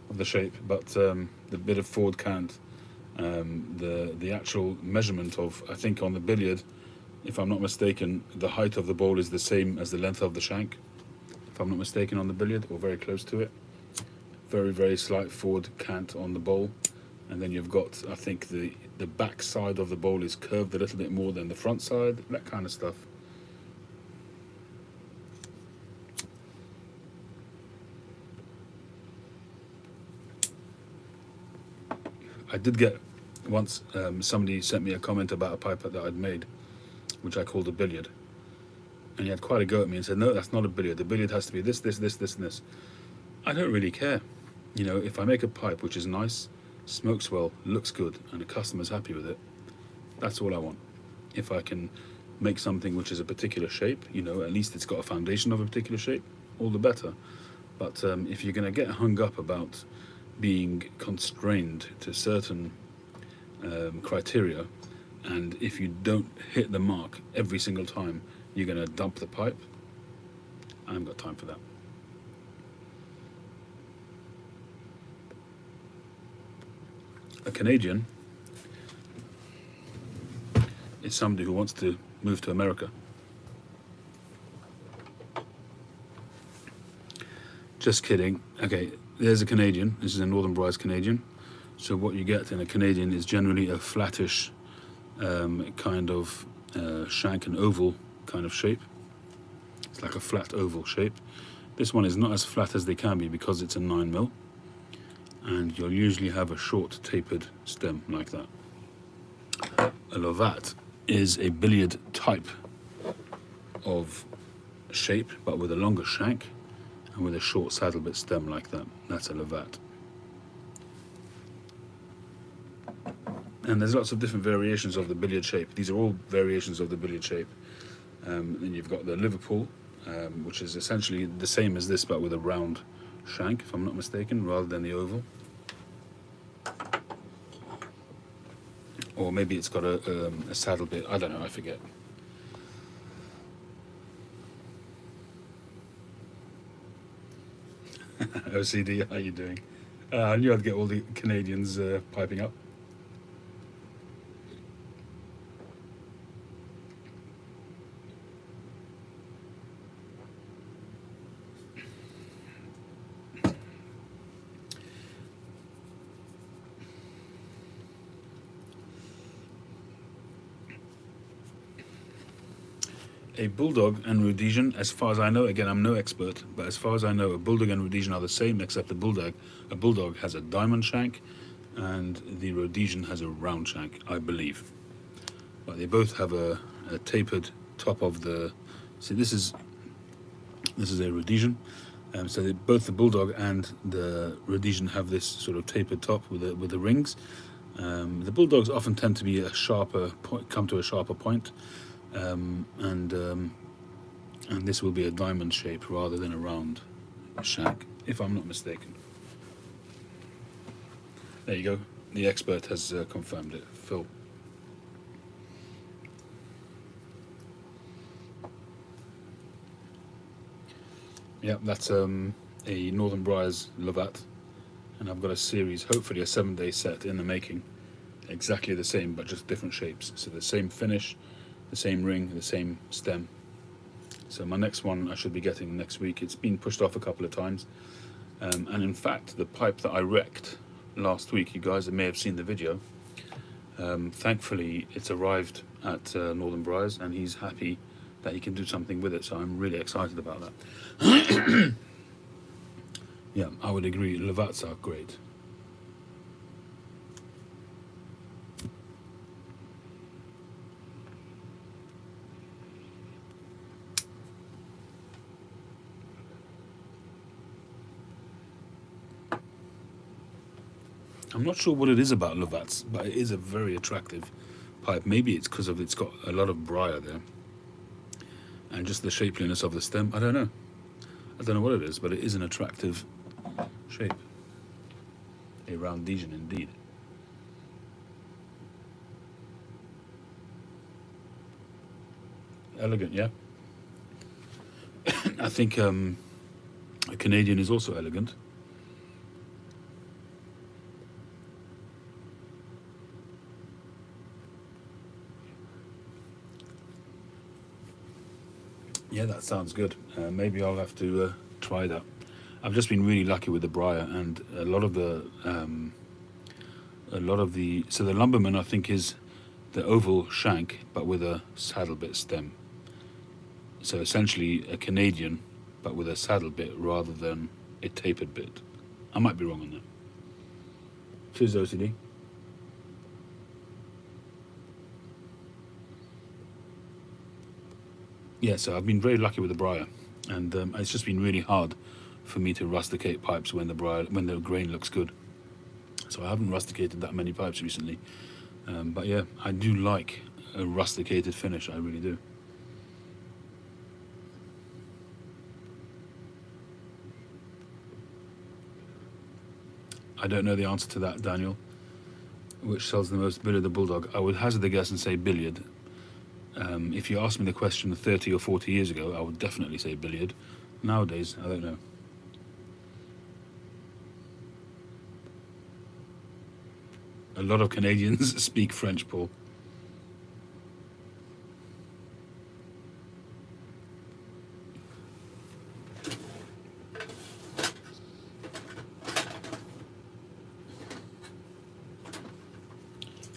S1: of the shape, but the bit of forward cant, the actual measurement of, I think on the billiard, if I'm not mistaken, the height of the ball is the same as the length of the shank. If I'm not mistaken, on the billiard, or very close to it. Very, very slight forward cant on the bowl, and then you've got, I think the back side of the bowl is curved a little bit more than the front side. That kind of stuff. I did get once, somebody sent me a comment about a pipe that I'd made, which I called a billiard. And he had quite a go at me and said, "No, that's not a billiard. The billiard has to be this, this, this, this, and this." I don't really care. If I make a pipe which is nice, smokes well, looks good, and the customer's happy with it, that's all I want. If I can make something which is a particular shape, at least it's got a foundation of a particular shape, all the better. But if you're going to get hung up about being constrained to certain criteria, and if you don't hit the mark every single time, you're going to dump the pipe, I haven't got time for that. A Canadian is somebody who wants to move to America. Just kidding. Okay, there's a Canadian. This is a Northern Briars Canadian. So what you get in a Canadian is generally a flattish kind of shank and oval kind of shape. It's like a flat oval shape. This one is not as flat as they can be because it's a 9mm, and you'll usually have a short tapered stem like that. A Lovat is a billiard type of shape, but with a longer shank and with a short saddle bit stem like that. That's a Lovat. And there's lots of different variations of the billiard shape. These are all variations of the billiard shape. Then you've got the Liverpool, which is essentially the same as this, but with a round shank, if I'm not mistaken, rather than the oval. Or maybe it's got a saddle bit. I don't know, I forget. OCD, how you doing? I knew I'd get all the Canadians piping up. A Bulldog and Rhodesian, as far as I know, again, I'm no expert, but as far as I know, a Bulldog and Rhodesian are the same, except a Bulldog has a diamond shank, and the Rhodesian has a round shank, I believe. But they both have a tapered top of the. See, this is a Rhodesian. So both the Bulldog and the Rhodesian have this sort of tapered top with the rings. The Bulldogs often tend to be come to a sharper point. And this will be a diamond shape rather than a round shank, if I'm not mistaken. There you go. The expert has confirmed it, Phil. Yeah, that's a Northern Briars Lovat, and I've got a series, hopefully a 7-day set in the making, exactly the same but just different shapes. So the same finish, the same ring, the same stem. So my next one I should be getting next week. It's been pushed off a couple of times. And in fact, the pipe that I wrecked last week, you guys may have seen the video. Thankfully, it's arrived at Northern Briars, and he's happy that he can do something with it. So I'm really excited about that. Yeah, I would agree. Levats are great. I'm not sure what it is about Levats, but it is a very attractive pipe. Maybe it's because of it's got a lot of briar there, and just the shapeliness of the stem. I don't know. I don't know what it is, but it is an attractive shape. A round Dijon indeed. Elegant, yeah. I think a Canadian is also elegant. Yeah, that sounds good. Maybe I'll have to try that. I've just been really lucky with the briar, and a lot of the so the Lumberman I think is the oval shank but with a saddle bit stem. So essentially a Canadian but with a saddle bit rather than a tapered bit. I might be wrong on that. Cheers, OCD. Yeah, so I've been very lucky with the briar, and it's just been really hard for me to rusticate pipes when the grain looks good. So I haven't rusticated that many pipes recently, but yeah, I do like a rusticated finish. I really do. I don't know the answer to that, Daniel. Which sells the most, Billiard or Bulldog? I would hazard a guess and say Billiard. If you asked me the question 30 or 40 years ago, I would definitely say Billiard. Nowadays, I don't know. A lot of Canadians speak French, Paul.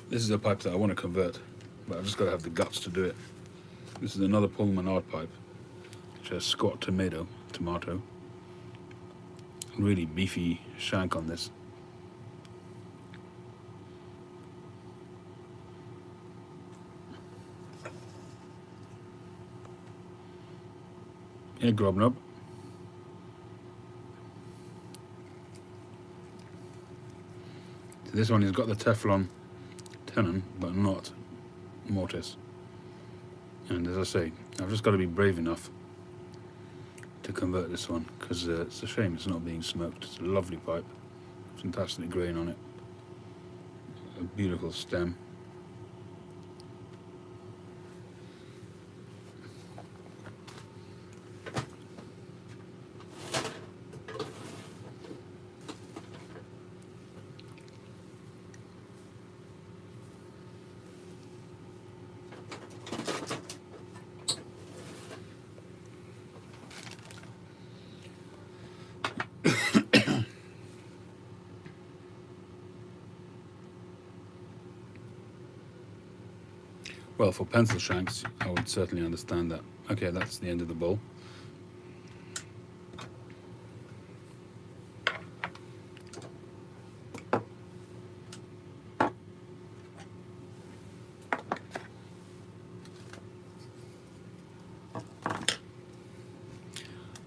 S1: This is a pipe that I want to convert, but I've just got to have the guts to do it. This is another Paul Menard pipe, which has Scott tomato. Really beefy shank on this. Yeah, Grobnob. So this one has got the Teflon tenon, but not mortise. And as I say, I've just got to be brave enough to convert this one, because it's a shame it's not being smoked. It's a lovely pipe, fantastic grain on it, a beautiful stem. Well, for pencil shanks, I would certainly understand that. Okay, that's the end of the bowl.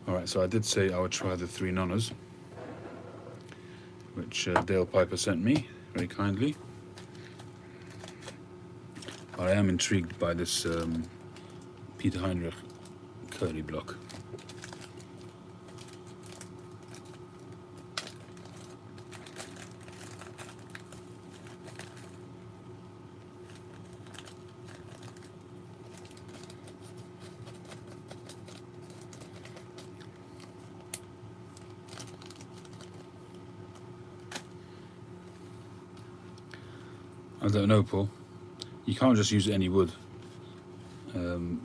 S1: Alright, so I did say I would try the Three Nonnas, which Dale Piper sent me very kindly. I am intrigued by this Peter Heinrich curly block. I don't know, Paul. You can't just use any wood.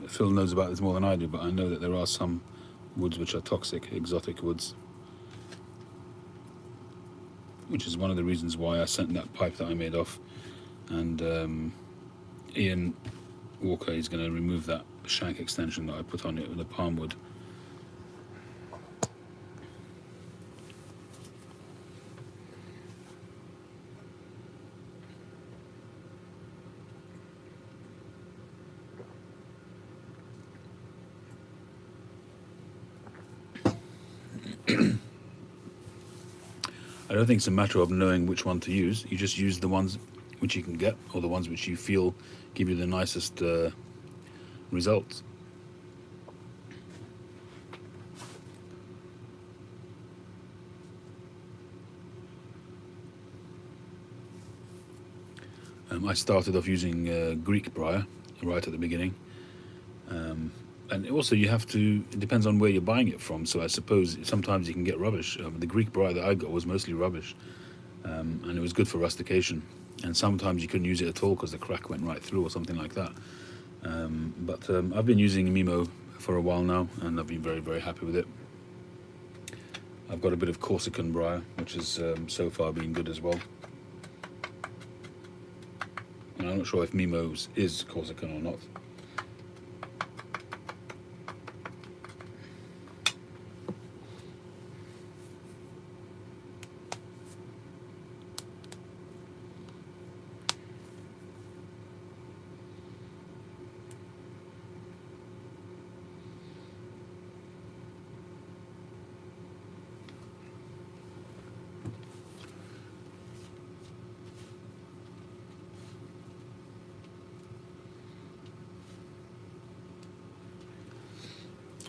S1: Phil knows about this more than I do, but I know that there are some woods which are toxic, exotic woods, which is one of the reasons why I sent that pipe that I made off. And Ian Walker is going to remove that shank extension that I put on it with the palm wood. I don't think it's a matter of knowing which one to use. You just use the ones which you can get, or the ones which you feel give you the nicest results. I started off using Greek briar right at the beginning. And also you have to, it depends on where you're buying it from, so I suppose sometimes you can get rubbish. The Greek briar that I got was mostly rubbish, and it was good for rustication, and sometimes you couldn't use it at all because the crack went right through or something like that. But I've been using Mimo for a while now, and I've been very, very happy with it. I've got a bit of Corsican briar, which has so far been good as well. And I'm not sure if Mimo's is Corsican or not.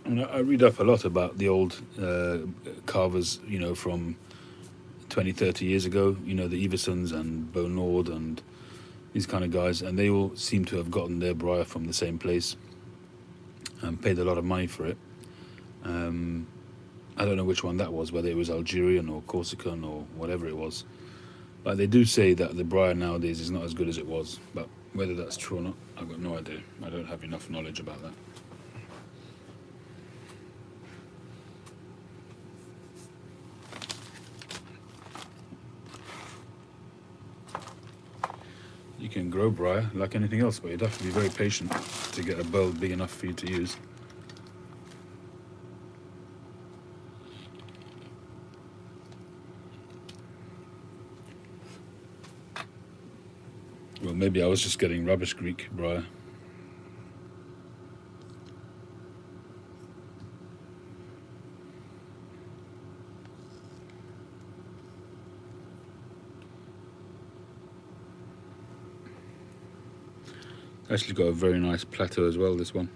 S1: I mean, I read up a lot about the old carvers, from 20, 30 years ago, the Eversons and Bo Nord and these kind of guys, and they all seem to have gotten their briar from the same place and paid a lot of money for it. I don't know which one that was, whether it was Algerian or Corsican or whatever it was. But they do say that the briar nowadays is not as good as it was. But whether that's true or not, I've got no idea. I don't have enough knowledge about that. You can grow briar like anything else, but you'd have to be very patient to get a bulb big enough for you to use. Well, maybe I was just getting rubbish Greek briar. Actually got a very nice plateau as well, this one.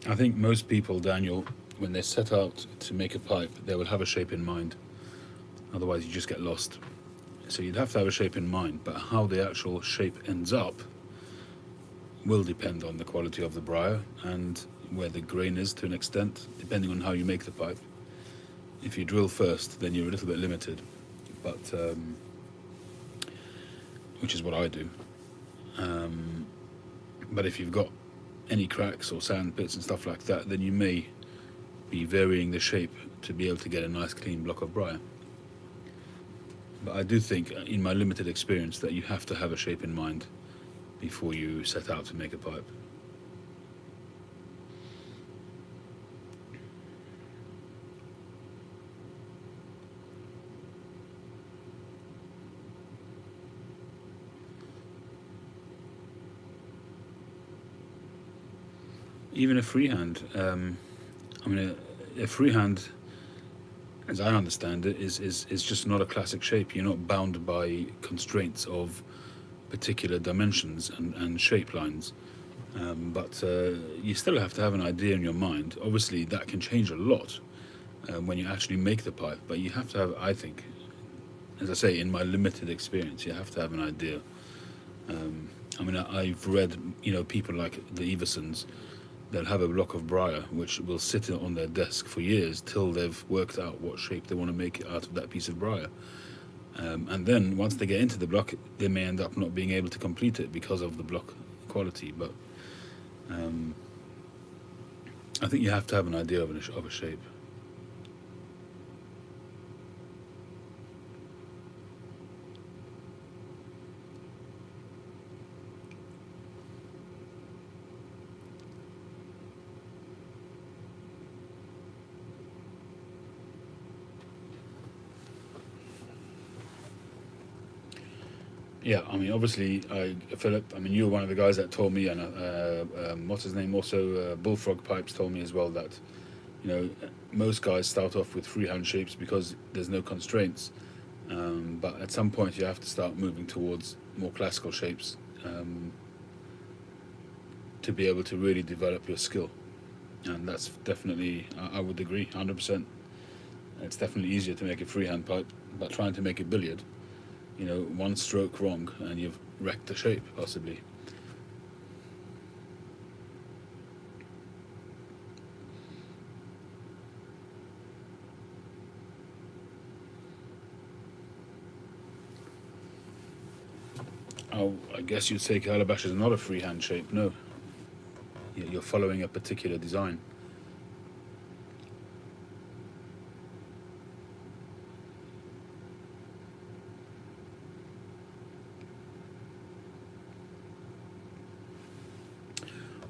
S1: I think most people, Daniel, when they set out to make a pipe, they will have a shape in mind. Otherwise you just get lost. So you'd have to have a shape in mind, but how the actual shape ends up will depend on the quality of the briar and where the grain is to an extent, depending on how you make the pipe. If you drill first, then you're a little bit limited, but which is what I do. But if you've got any cracks or sand pits and stuff like that, then you may be varying the shape to be able to get a nice clean block of briar. But I do think, in my limited experience, that you have to have a shape in mind before you set out to make a pipe. Even a freehand, a freehand, as I understand it, is just not a classic shape. You're not bound by constraints of particular dimensions and shape lines. But you still have to have an idea in your mind. Obviously, that can change a lot when you actually make the pipe, but you have to have, I think, as I say, in my limited experience, you have to have an idea. I've read, people like the Eversons, they'll have a block of briar which will sit on their desk for years till they've worked out what shape they want to make it out of that piece of briar. And then once they get into the block, they may end up not being able to complete it because of the block quality. But I think you have to have an idea of a shape. Yeah, I mean, obviously, Philip. I mean, you were one of the guys that told me, and what's his name? Also, Bullfrog Pipes told me as well that, most guys start off with freehand shapes because there's no constraints. But at some point, you have to start moving towards more classical shapes to be able to really develop your skill. And that's definitely, I would agree, 100%. It's definitely easier to make a freehand pipe, but trying to make a billiard, one stroke wrong and you've wrecked the shape, possibly. Oh, I guess you'd say calabash is not a freehand shape. No, you're following a particular design.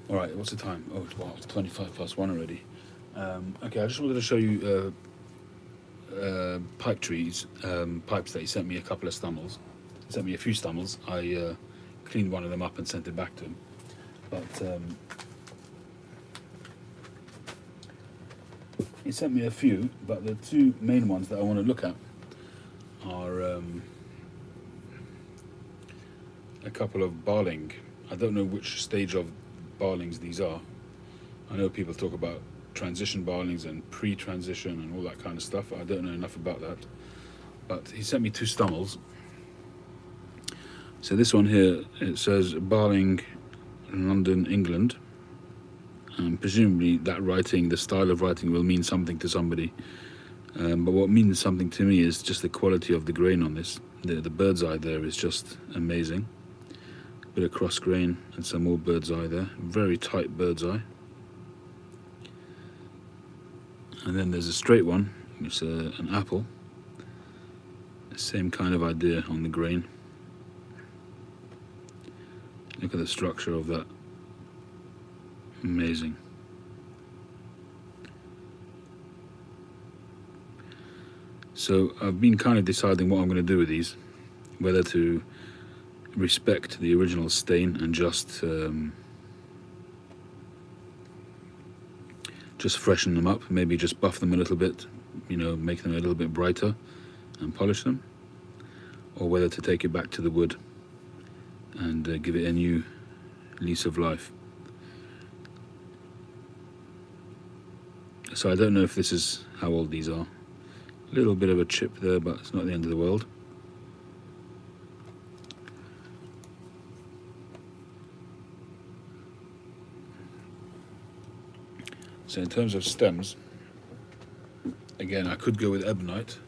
S1: All right, what's the time? Oh, wow, it's 25 past 1 already. Okay, I just wanted to show you pipe trees, pipes that he sent me a couple of stummels. He sent me a few stummels. I cleaned one of them up and sent it back to him. But he sent me a few, but the two main ones that I want to look at are a couple of Barling. I don't know which stage of Barlings these are. I know people talk about transition Barlings and pre-transition and all that kind of stuff. I don't know enough about that. But he sent me two stummels. So this one here, it says Barling, London, England. Presumably that writing, the style of writing will mean something to somebody. But what means something to me is just the quality of the grain on this. The bird's eye there is just amazing. Bit of cross grain and some more bird's eye there. Very tight bird's eye. And then there's a straight one, which is an apple. Same kind of idea on the grain. Look at the structure of that. Amazing. So I've been kind of deciding what I'm going to do with these, whether to respect the original stain and just freshen them up, maybe just buff them a little bit, make them a little bit brighter and polish them, or whether to take it back to the wood and give it a new lease of life. So I don't know if this is how old these are. A little bit of a chip there, but it's not the end of the world. So in terms of stems, again, I could go with ebonite.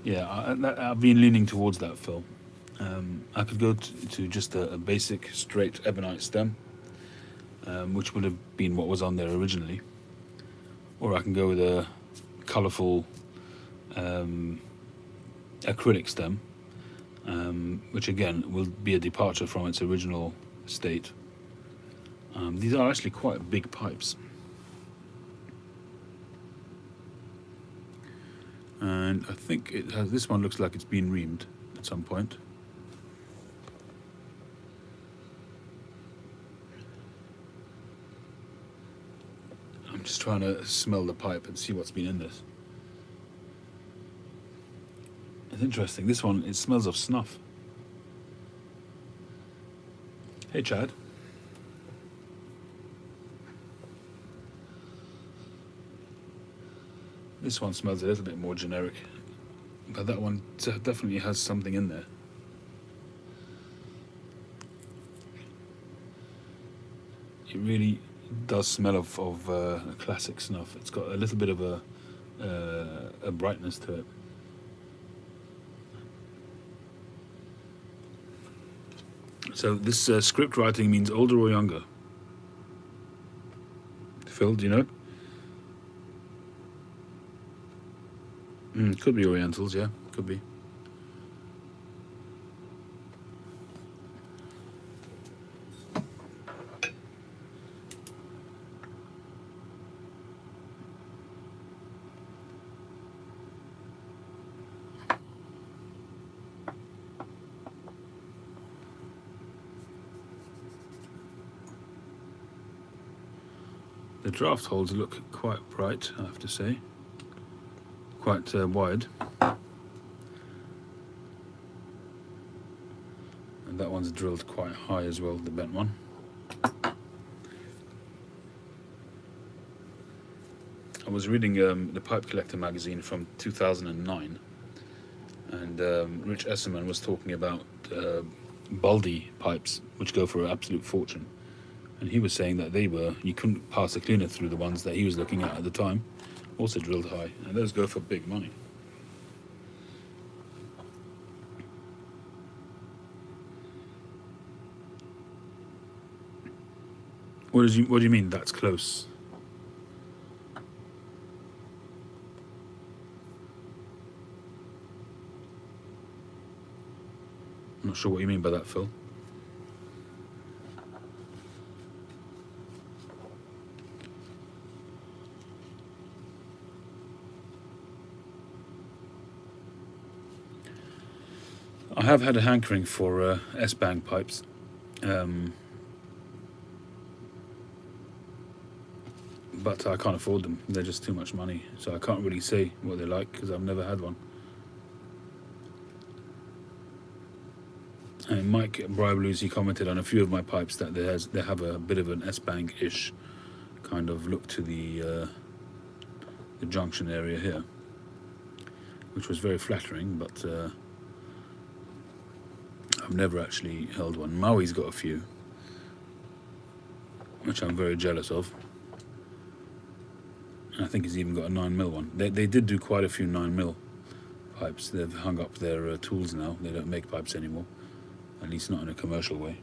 S1: Yeah, I've been leaning towards that, Phil. I could go to just a basic straight ebonite stem, which would have been what was on there originally. Or I can go with a colourful acrylic stem, which again will be a departure from its original state. These are actually quite big pipes. And I think this one looks like it's been reamed at some point. I'm just trying to smell the pipe and see what's been in this. It's interesting. This one, it smells of snuff. Hey, Chad. This one smells a little bit more generic, but that one definitely has something in there. it really does smell of a classic snuff. It's got a little bit of a brightness to it. So this script writing means older or younger? Phil, do you know? Could be Orientals, yeah, could be. The draft holes look quite bright, I have to say. Quite wide. And that one's drilled quite high as well, the bent one. I was reading the Pipe Collector magazine from 2009, and Rich Esserman was talking about Baldy pipes, which go for an absolute fortune. And he was saying that you couldn't pass a cleaner through the ones that he was looking at the time, also drilled high, and those go for big money. What do you mean that's close? I'm not sure what you mean by that, Phil. I have had a hankering for S-Bang pipes. But I can't afford them. They're just too much money. So I can't really say what they're like because I've never had one. And Mike Bryblus, he commented on a few of my pipes that they have a bit of an S-Bang-ish kind of look to the junction area here, which was very flattering, but I've never actually held one. Maui's got a few, which I'm very jealous of. And I think he's even got a 9mm one. They did do quite a few 9mm pipes. They've hung up their tools now. They don't make pipes anymore, at least not in a commercial way.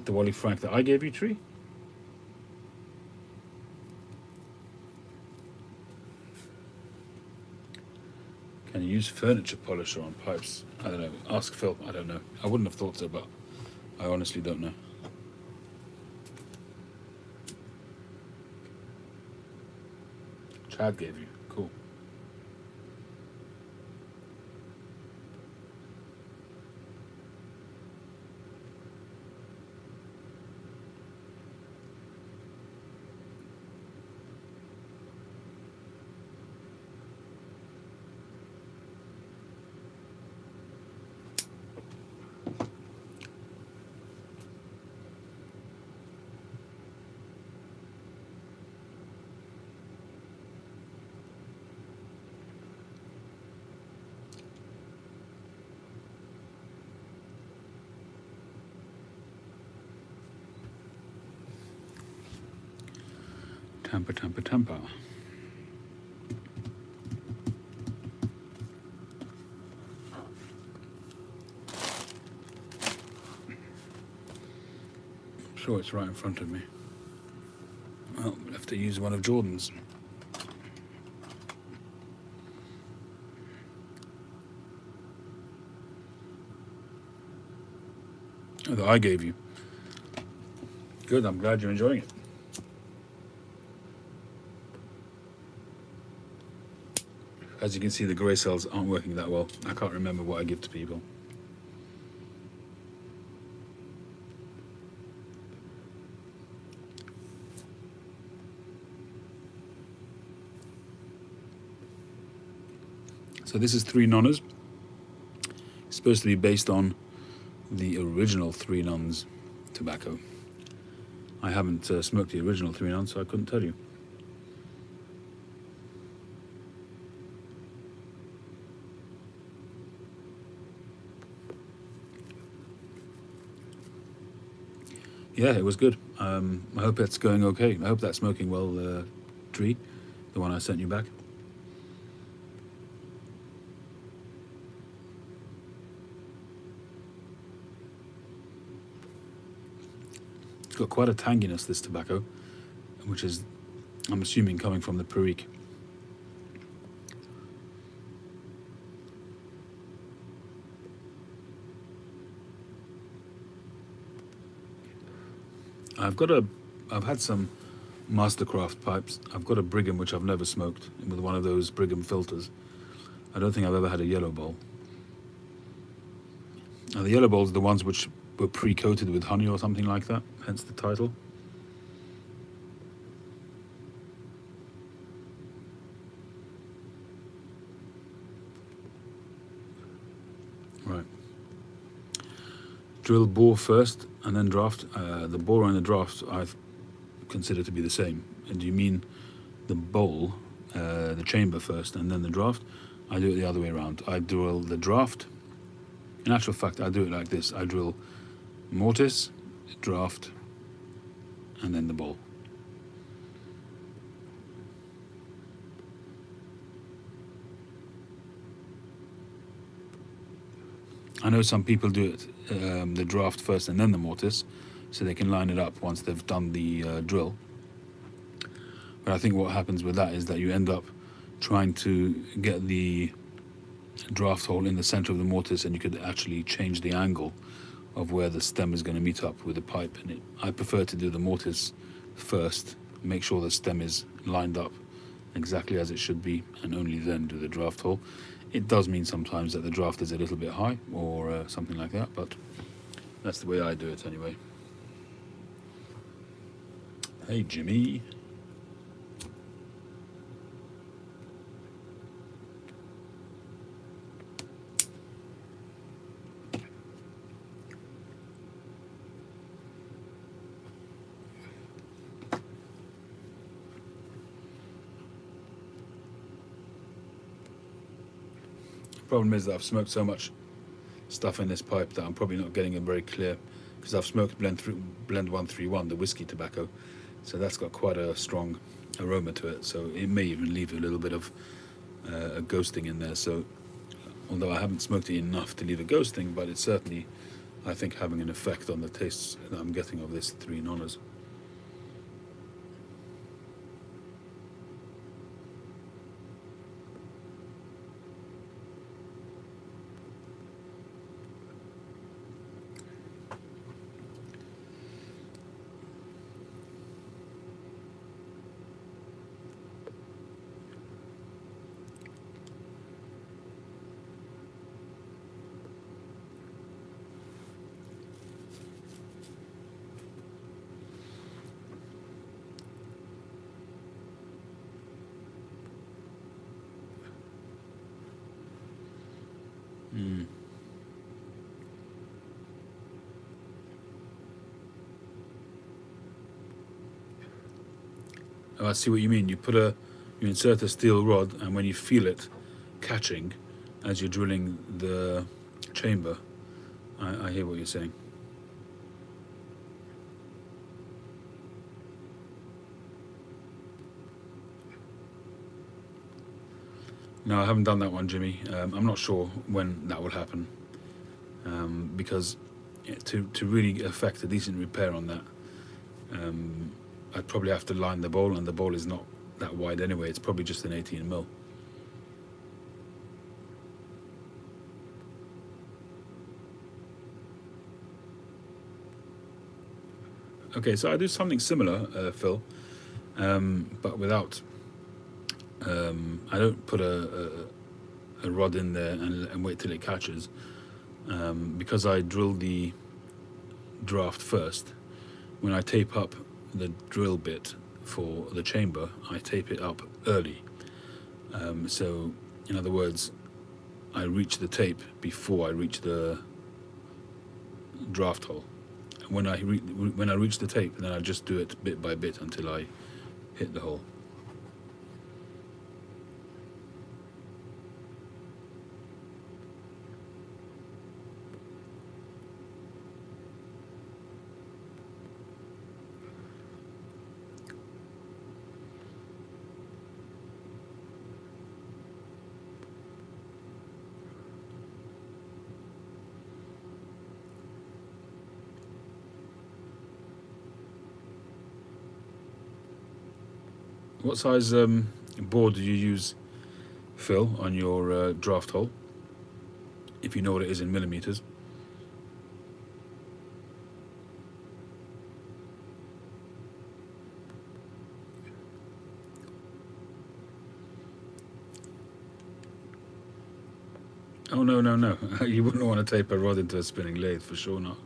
S1: The Wally Frank that I gave you, Tree? Can you use furniture polisher on pipes? I don't know. Ask Phil. I don't know. I wouldn't have thought so, but I honestly don't know. Chad gave you. Cool. Tampa, Tampa, Tampa. Sure, it's right in front of me. Well, we'll have to use one of Jordan's. Oh, that I gave you. Good, I'm glad you're enjoying it. As you can see, the grey cells aren't working that well. I can't remember what I give to people. So this is 3 Nonnas. It's supposed to be based on the original 3 Nuns tobacco. I haven't smoked the original 3 Nuns, so I couldn't tell you. Yeah, it was good. I hope it's going okay. I hope that's smoking well, Tree, the one I sent you back. It's got quite a tanginess, this tobacco, which is, I'm assuming, coming from the Perique. I've got a, I've had some Mastercraft pipes. I've got a Brigham which I've never smoked with one of those Brigham filters. I don't think I've ever had a yellow bowl. Now, the yellow bowls are the ones which were pre-coated with honey or something like that, hence the title. Right. Drill bore first and then draft. The bore and the draft I've considered to be the same. And do you mean the bowl, the chamber first and then the draft? I do it the other way around. I drill the draft. In actual fact, I do it like this. I drill mortise, draft, and then the bowl. I know some people do it, the draft first and then the mortise, so they can line it up once they've done the drill. But I think what happens with that is that you end up trying to get the draft hole in the center of the mortise, and you could actually change the angle of where the stem is going to meet up with the pipe. And I prefer to do the mortise first, make sure the stem is lined up exactly as it should be, and only then do the draft hole. It does mean sometimes that the draft is a little bit high or something like that, but that's the way I do it anyway. Hey, Jimmy. Problem is that I've smoked so much stuff in this pipe that I'm probably not getting it very clear, because I've smoked blend 131, the whiskey tobacco, so that's got quite a strong aroma to it, so it may even leave a little bit of a ghosting in there. So although I haven't smoked it enough to leave a ghosting, but it's certainly, I think, having an effect on the tastes that I'm getting of this Three Nonnas. Mm. Oh, I see what you mean. You insert a steel rod, and when you feel it catching as you're drilling the chamber, I hear what you're saying. No, I haven't done that one, Jimmy. I'm not sure when that will happen, because to really affect a decent repair on that, I'd probably have to line the bowl, and the bowl is not that wide anyway. It's probably just an 18 mil. Okay, so I do something similar, Phil, but without. I don't put a rod in there and wait till it catches, because I drill the draft first. When I tape up the drill bit for the chamber, I tape it up early. So, in other words, I reach the tape before I reach the draft hole. When I reach the tape, then I just do it bit by bit until I hit the hole. What size board do you use, Phil, on your draft hole? If you know what it is in millimeters. Oh no, no, no! You wouldn't want to tape a rod into a spinning lathe, for sure not.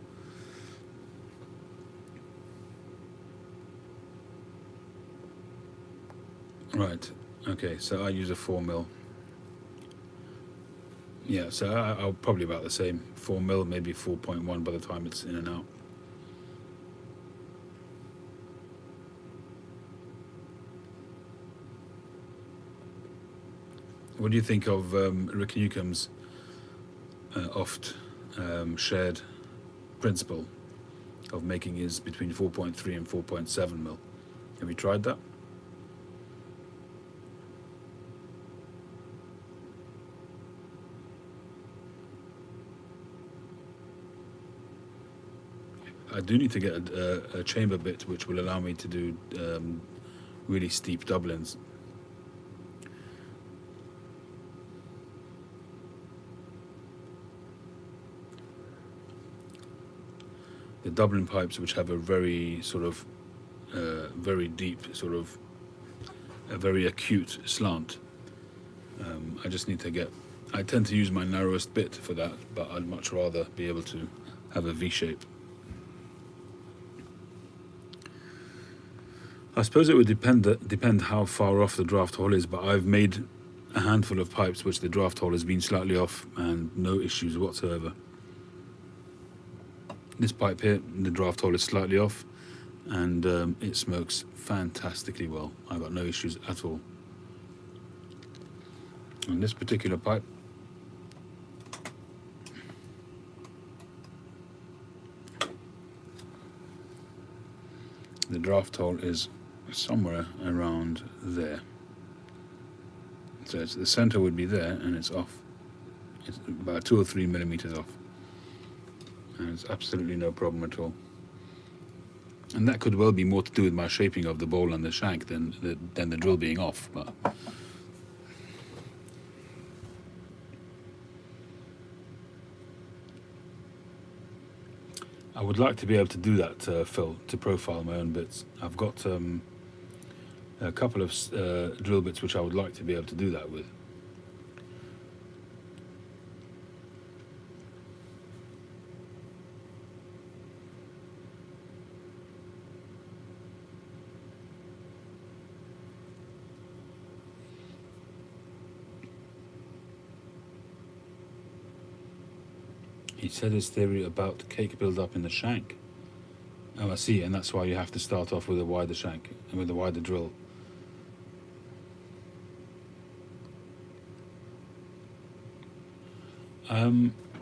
S1: Right. Okay. So I use a 4mm. Yeah. So I'll probably about the same. 4mm, maybe 4.1 by the time it's in and out. What do you think of Rick Newcomb's oft shared principle of making his between 4.3 and 4.7mm? Have you tried that? I do need to get a chamber bit which will allow me to do really steep doublings. The Dublin pipes, which have a very sort of very deep sort of a very acute slant. I just need to get. I tend to use my narrowest bit for that, but I'd much rather be able to have a V shape. I suppose it would depend how far off the draft hole is, but I've made a handful of pipes which the draft hole has been slightly off and no issues whatsoever. This pipe here, the draft hole is slightly off, and it smokes fantastically well. I've got no issues at all. And this particular pipe, the draft hole is somewhere around there. So it's, the center would be there, and it's off. It's about 2 or 3 millimeters off, and it's absolutely no problem at all. And that could well be more to do with my shaping of the bowl and the shank than the drill being off. But I would like to be able to do that, Phil, to profile my own bits. I've got a couple of drill bits which I would like to be able to do that with. He said his theory about cake build-up in the shank. Oh, I see, and that's why you have to start off with a wider shank and with a wider drill.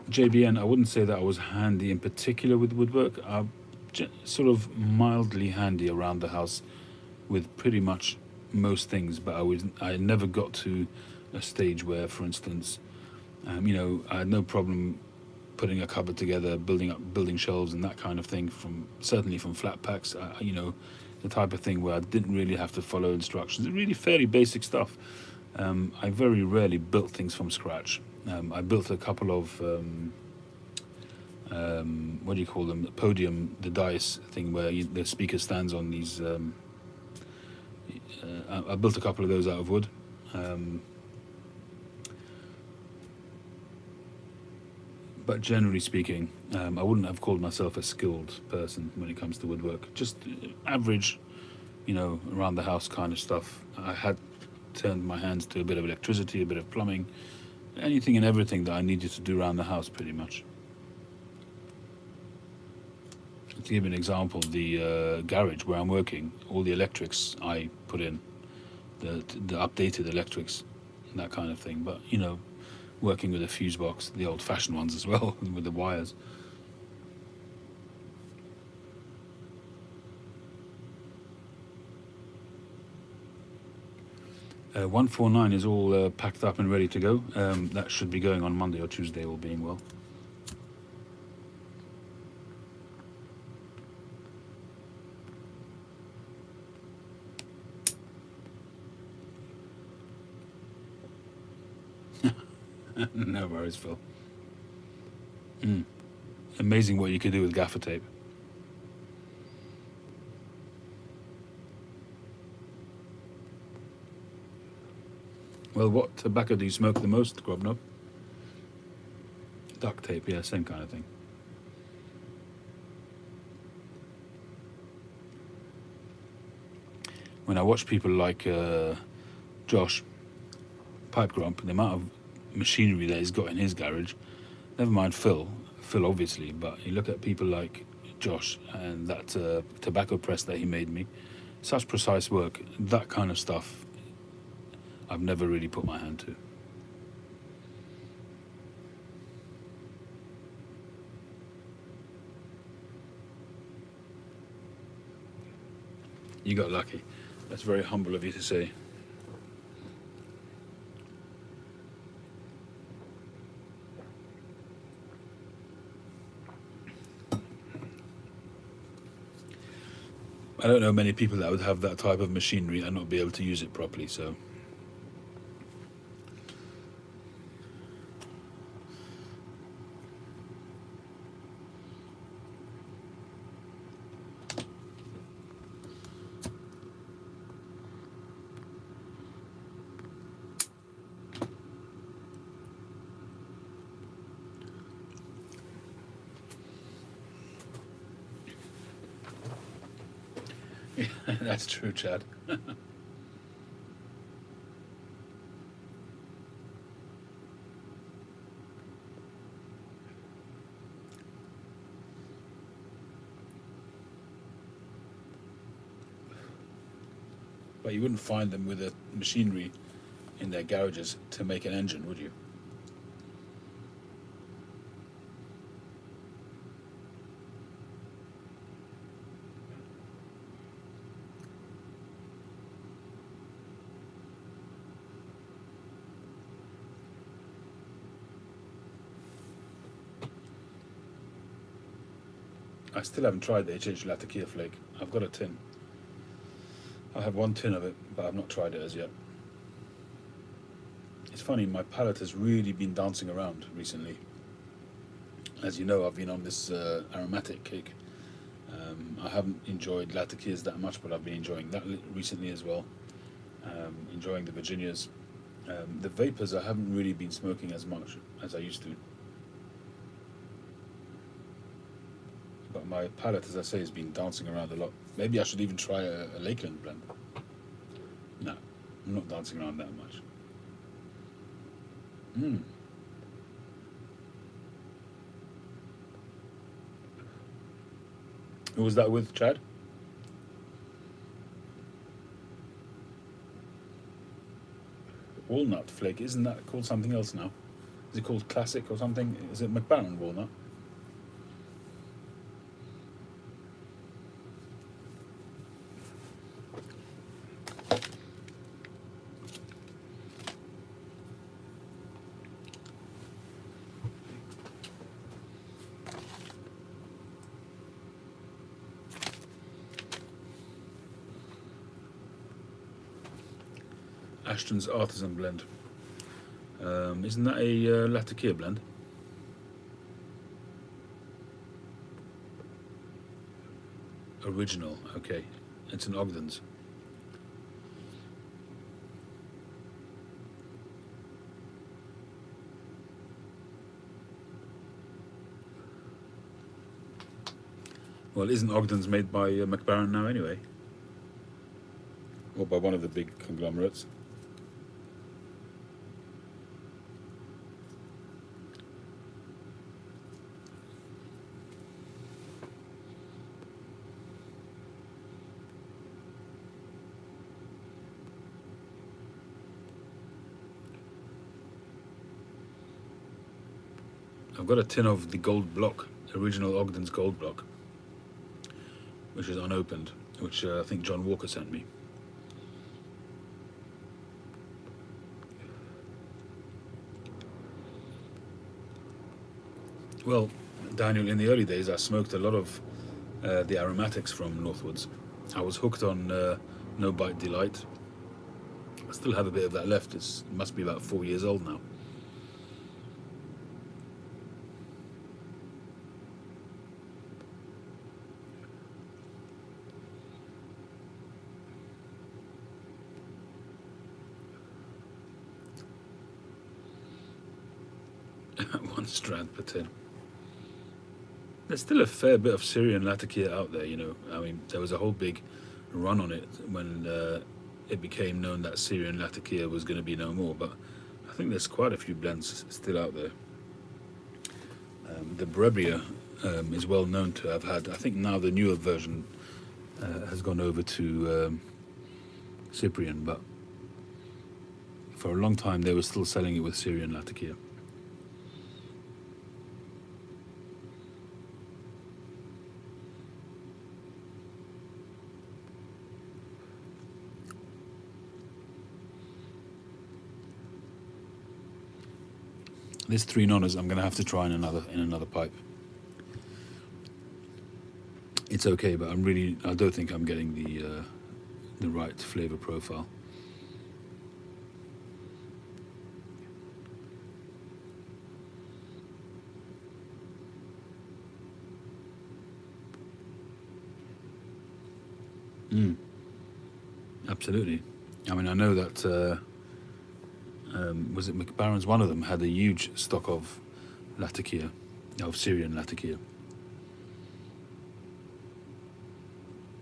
S1: JBN, I wouldn't say that I was handy in particular with woodwork. I'm sort of mildly handy around the house with pretty much most things, but I never got to a stage where, for instance, I had no problem putting a cupboard together, building shelves and that kind of thing. Certainly from flat packs, the type of thing where I didn't really have to follow instructions. Really fairly basic stuff. I very rarely built things from scratch. I built a couple of what do you call them? The podium, the dice thing where the speaker stands on these. I built a couple of those out of wood. But generally speaking, I wouldn't have called myself a skilled person when it comes to woodwork. Just average, around the house kind of stuff. I had turned my hands to a bit of electricity, a bit of plumbing, anything and everything that I needed to do around the house, pretty much. To give you an example, the garage where I'm working, all the electrics I put in, the updated electrics, that kind of thing. But working with a fuse box, the old-fashioned ones as well, with the wires. Uh, 149 is all packed up and ready to go. That should be going on Monday or Tuesday, all being well. No worries, Phil. Amazing what you can do with gaffer tape. Well, what tobacco do you smoke the most, Grobnob? Duct tape, yeah, same kind of thing. When I watch people like Josh Pipe Grump, the amount of machinery that he's got in his garage, never mind Phil obviously, but you look at people like Josh and that tobacco press that he made me, such precise work, that kind of stuff I've never really put my hand to. You got lucky. That's very humble of you to say. I don't know many people that would have that type of machinery and not be able to use it properly, so. That's true, Chad. But you wouldn't find them with a machinery in their garages to make an engine, would you? I still haven't tried the HH Latakia flake. I've got a tin. I have one tin of it, but I've not tried it as yet. It's funny, my palate has really been dancing around recently. As you know, I've been on this aromatic kick. I haven't enjoyed Latakias that much, but I've been enjoying that recently as well. Enjoying the Virginias. The vapors I haven't really been smoking as much as I used to. But my palate, as I say, has been dancing around a lot. Maybe I should even try a Lakeland blend. No, I'm not dancing around that much. Who was that with, Chad? Walnut flake. Isn't that called something else now? Is it called classic or something? Is it McBaron walnut? Ashton's Artisan blend. Isn't that a Latakia blend? Original, okay. It's an Ogden's. Well, isn't Ogden's made by McBaron now anyway? Or by one of the big conglomerates? I've got a tin of the Gold Block, original Ogden's Gold Block, which is unopened, which I think John Walker sent me. Well, Daniel, in the early days I smoked a lot of the aromatics from Northwoods. I was hooked on No Bite Delight. I still have a bit of that left. It must be about 4 years old now. 1 strand per tin. There's still a fair bit of Syrian Latakia out there, you know. I mean, there was a whole big run on it when it became known that Syrian Latakia was going to be no more, but I think there's quite a few blends still out there. The Brebria is well known to have had, I think now the newer version has gone over to Cyprian, but for a long time they were still selling it with Syrian Latakia. This 3 Nonnas I'm going to have to try in another pipe. It's okay, but I don't think I'm getting the right flavor profile. Absolutely. I mean, I know that was it McBaron's? One of them had a huge stock of Latakia, of Syrian Latakia.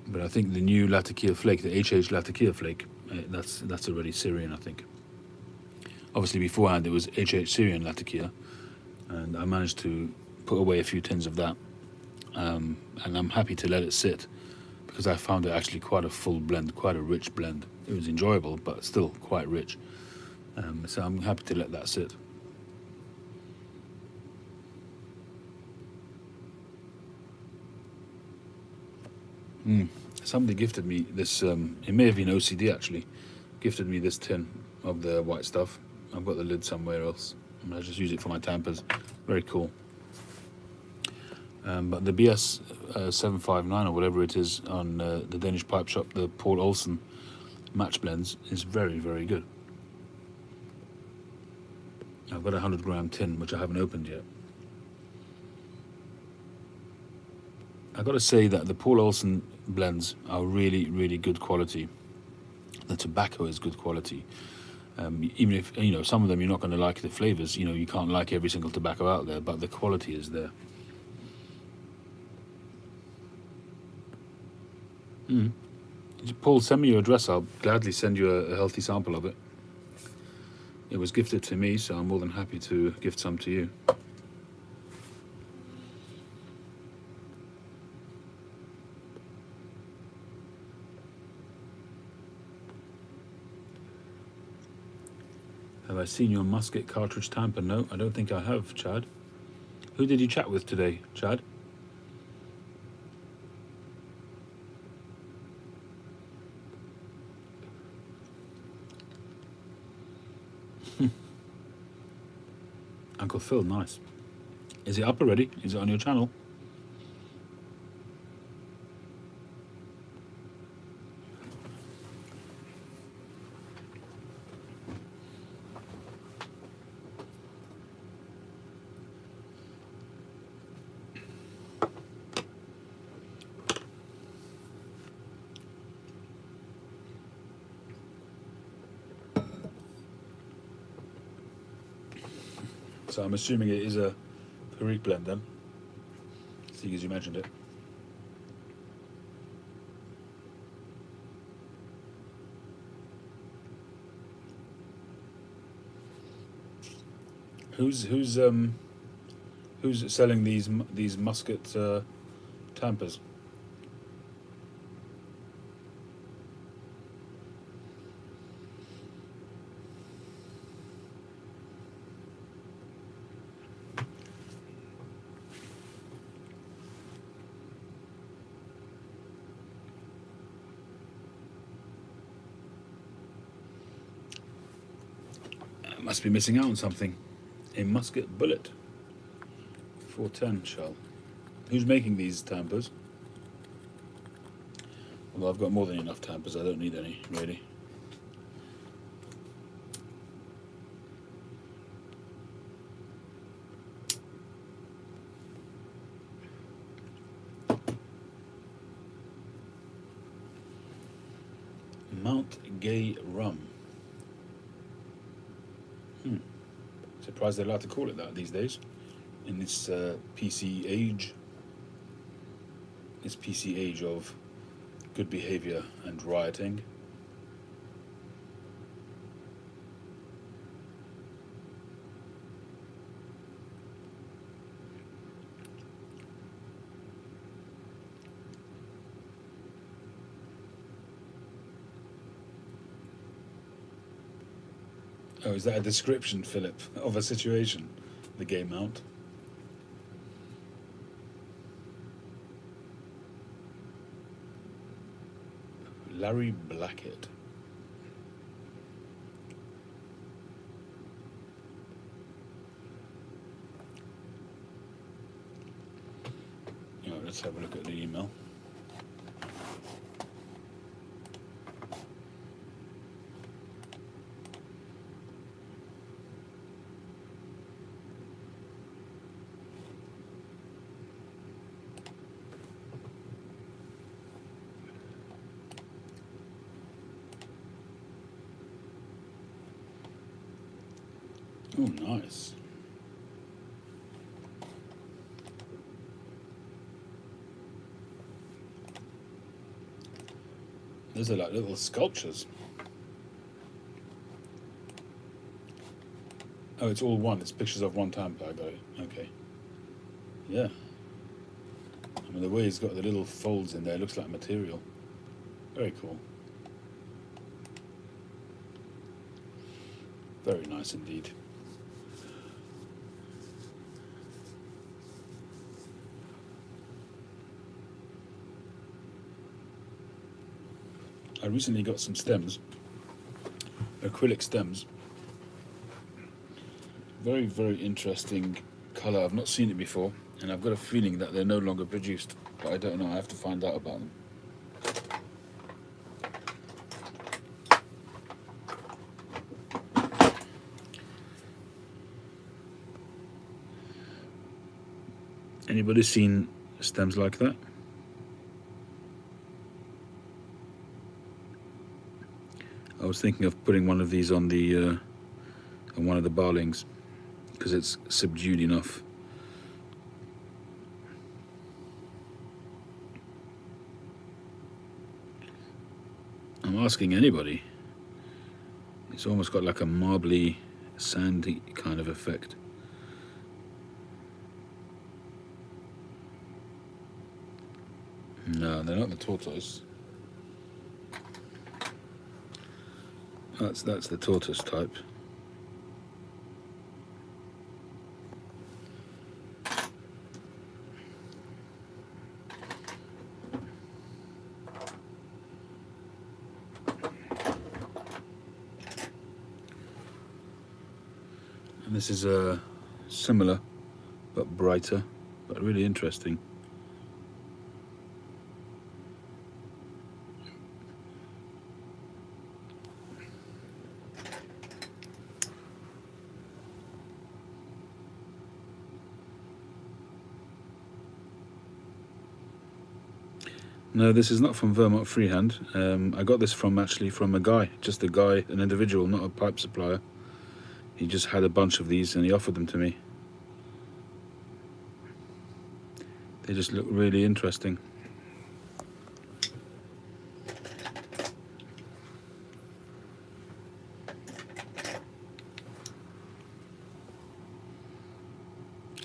S1: But I think the new Latakia flake, the HH Latakia flake, that's already Syrian, I think. Obviously, beforehand it was HH Syrian Latakia, and I managed to put away a few tins of that, and I'm happy to let it sit because I found it actually quite a full blend, quite a rich blend. It was enjoyable, but still quite rich. So I'm happy to let that sit. Somebody gifted me this, it may have been OCD actually, gifted me this tin of the white stuff. I've got the lid somewhere else. I just use it for my tampers. Very cool. But the BS 759 or whatever it is on the Danish pipe shop, the Paul Olsen match blends, is very, very good. I've got a 100-gram tin which I haven't opened yet. I've got to say that the Paul Olsen blends are really, really good quality. The tobacco is good quality. Even if, you know, some of them you're not going to like the flavors, you know, you can't like every single tobacco out there, but the quality is there. Paul, send me your address. I'll gladly send you a healthy sample of it. It was gifted to me, so I'm more than happy to gift some to you. Have I seen your musket cartridge tamper? No, I don't think I have, Chad. Who did you chat with today, Chad? Uncle Phil, nice. Is it up already? Is it on your channel? So I'm assuming it is a Perique blend then, seeing as you mentioned it. Who's selling these musket tampers? Must be missing out on something. A musket bullet. 410 shell. Who's making these tampers? Well, I've got more than enough tampers. I don't need any, really. Mount Gay rum. It's Surprised they're allowed to call it that these days. In this PC age. This PC age of good behaviour and rioting. Oh, is that a description, Philip, of a situation? The game mount. Larry Blackett. Alright, let's have a look at the email. Oh, nice. Those are like little sculptures. Oh, it's all one. It's pictures of one time. I got it. Okay. Yeah. I mean, the way he's got the little folds in there looks like material. Very cool. Very nice indeed. I recently got some stems, acrylic stems. Very, very interesting colour. I've not seen it before, and I've got a feeling that they're no longer produced, but I don't know. I have to find out about them. Anybody seen stems like that? I was thinking of putting one of these on the on one of the barlings because it's subdued enough. I'm asking anybody. It's almost got like a marbly, sandy kind of effect. No, they're not the tortoise. That's the tortoise type. And this is a similar but brighter, but really interesting. No, this is not from Vermont Freehand. I got this actually from a guy, just a guy, an individual, not a pipe supplier. He just had a bunch of these and he offered them to me. They just look really interesting.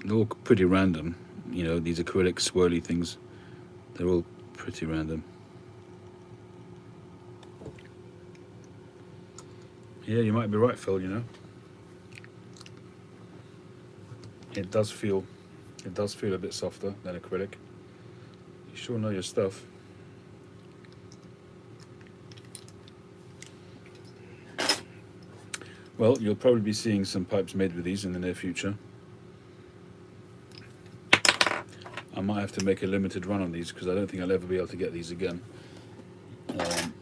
S1: They're all pretty random, you know, these acrylic swirly things. They're all pretty random. Yeah, you might be right, Phil, you know. It does feel a bit softer than acrylic. You sure know your stuff. Well, you'll probably be seeing some pipes made with these in the near future. I might have to make a limited run on these because I don't think I'll ever be able to get these again.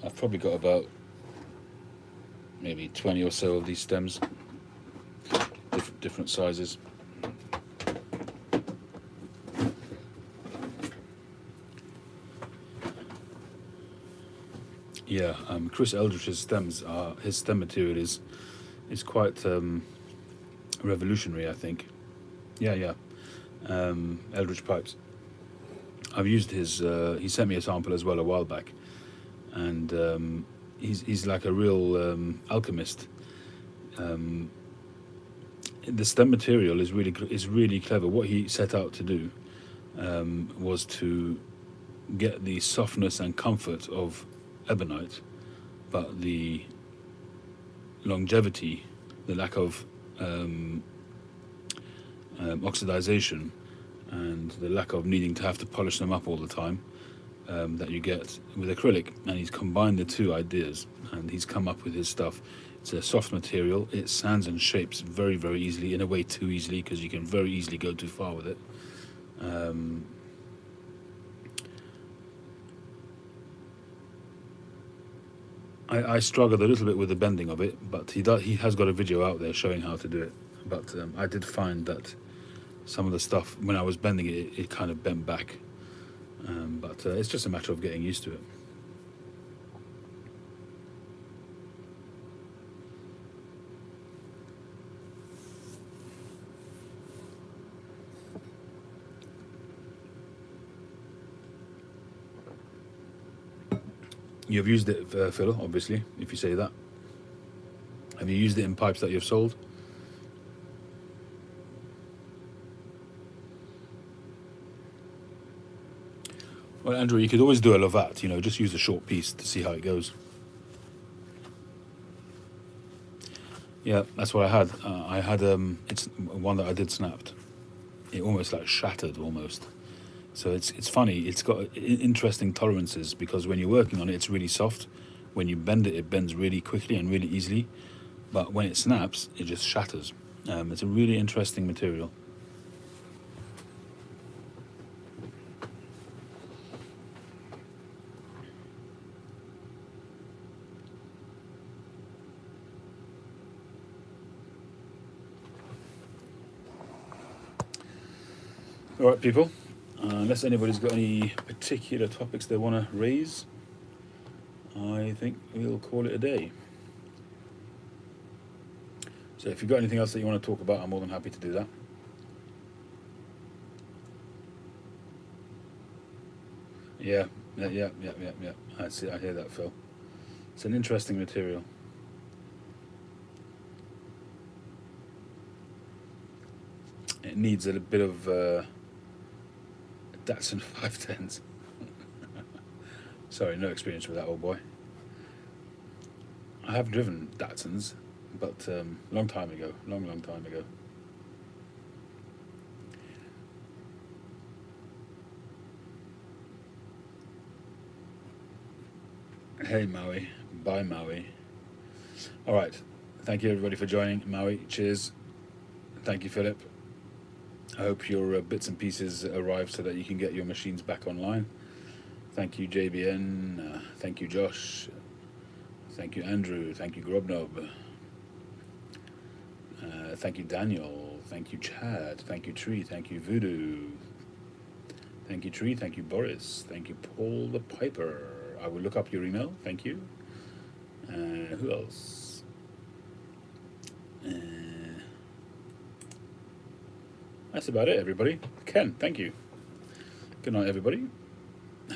S1: I've probably got about maybe 20 or so of these stems, different sizes. Yeah, Chris Eldridge's stems his stem material is quite revolutionary, I think. Yeah, yeah. Eldridge Pipes. I've used his. He sent me a sample as well a while back, and he's like a real alchemist. Um, the stem material is really clever. What he set out to do was to get the softness and comfort of ebonite, but the longevity, the lack of oxidization, and the lack of needing to have to polish them up all the time that you get with acrylic. And he's combined the two ideas, and he's come up with his stuff. It's a soft material. It sands and shapes very, very easily, in a way too easily, because you can very easily go too far with it. I struggled a little bit with the bending of it, but he has got a video out there showing how to do it. But I did find that some of the stuff, when I was bending it, it kind of bent back. But it's just a matter of getting used to it. You've used it, Phil, obviously, if you say that. Have you used it in pipes that you've sold? Well, Andrew, you could always do a Lovat, just use a short piece to see how it goes. Yeah, that's what I had. It's one that I did snapped. It almost like shattered almost. So it's funny. It's got interesting tolerances because when you're working on it, it's really soft. When you bend it, it bends really quickly and really easily. But when it snaps, it just shatters. It's a really interesting material. All right, people. Unless anybody's got any particular topics they want to raise, I think we'll call it a day. So if you've got anything else that you want to talk about, I'm more than happy to do that. Yeah. I see. I hear that, Phil. It's an interesting material. It needs a bit of Datsun 510s. Sorry, no experience with that, old boy. I have driven Datsuns, but long time ago. Long time ago. Hey, Maui. Bye, Maui. All right. Thank you, everybody, for joining. Maui, cheers. Thank you, Philip. I hope your bits and pieces arrive so that you can get your machines back online. Thank you, JBN. Thank you, Josh. Thank you, Andrew. Thank you, Grobnob. Thank you, Daniel. Thank you, Chad. Thank you, Tree. Thank you, Voodoo. Thank you, Tree. Thank you, Boris. Thank you, Paul the Piper. I will look up your email. Thank you. Who else? That's about it, everybody. Ken, thank you. Good night, everybody.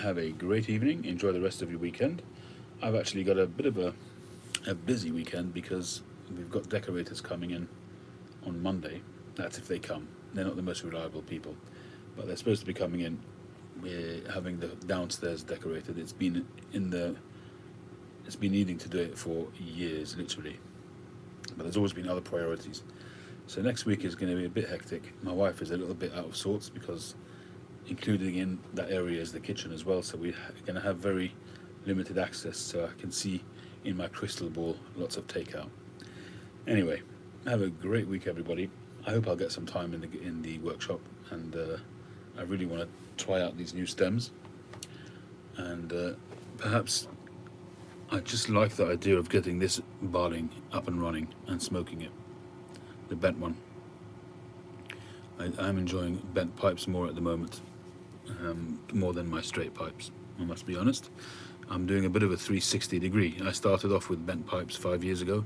S1: Have a great evening. Enjoy the rest of your weekend. I've actually got a bit of a busy weekend because we've got decorators coming in on Monday. That's if they come. They're not the most reliable people, but they're supposed to be coming in. We're having the downstairs decorated. It's been needing to do it for years, literally. But there's always been other priorities. So next week is going to be a bit hectic. My wife is a little bit out of sorts because including in that area is the kitchen as well. So we're going to have very limited access. So I can see in my crystal ball lots of takeout. Anyway, have a great week, everybody. I hope I'll get some time in the workshop, and I really want to try out these new stems. And perhaps I just like the idea of getting this barling up and running and smoking it. The bent one. I'm enjoying bent pipes more at the moment, more than my straight pipes, I must be honest. I'm doing a bit of a 360 degree. I started off with bent pipes 5 years ago,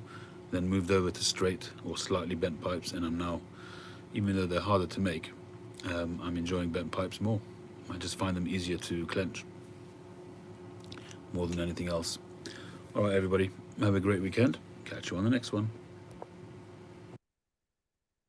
S1: then moved over to straight or slightly bent pipes, and I'm now, even though they're harder to make, I'm enjoying bent pipes more. I just find them easier to clench more than anything else. All right, everybody, have a great weekend. Catch you on the next one.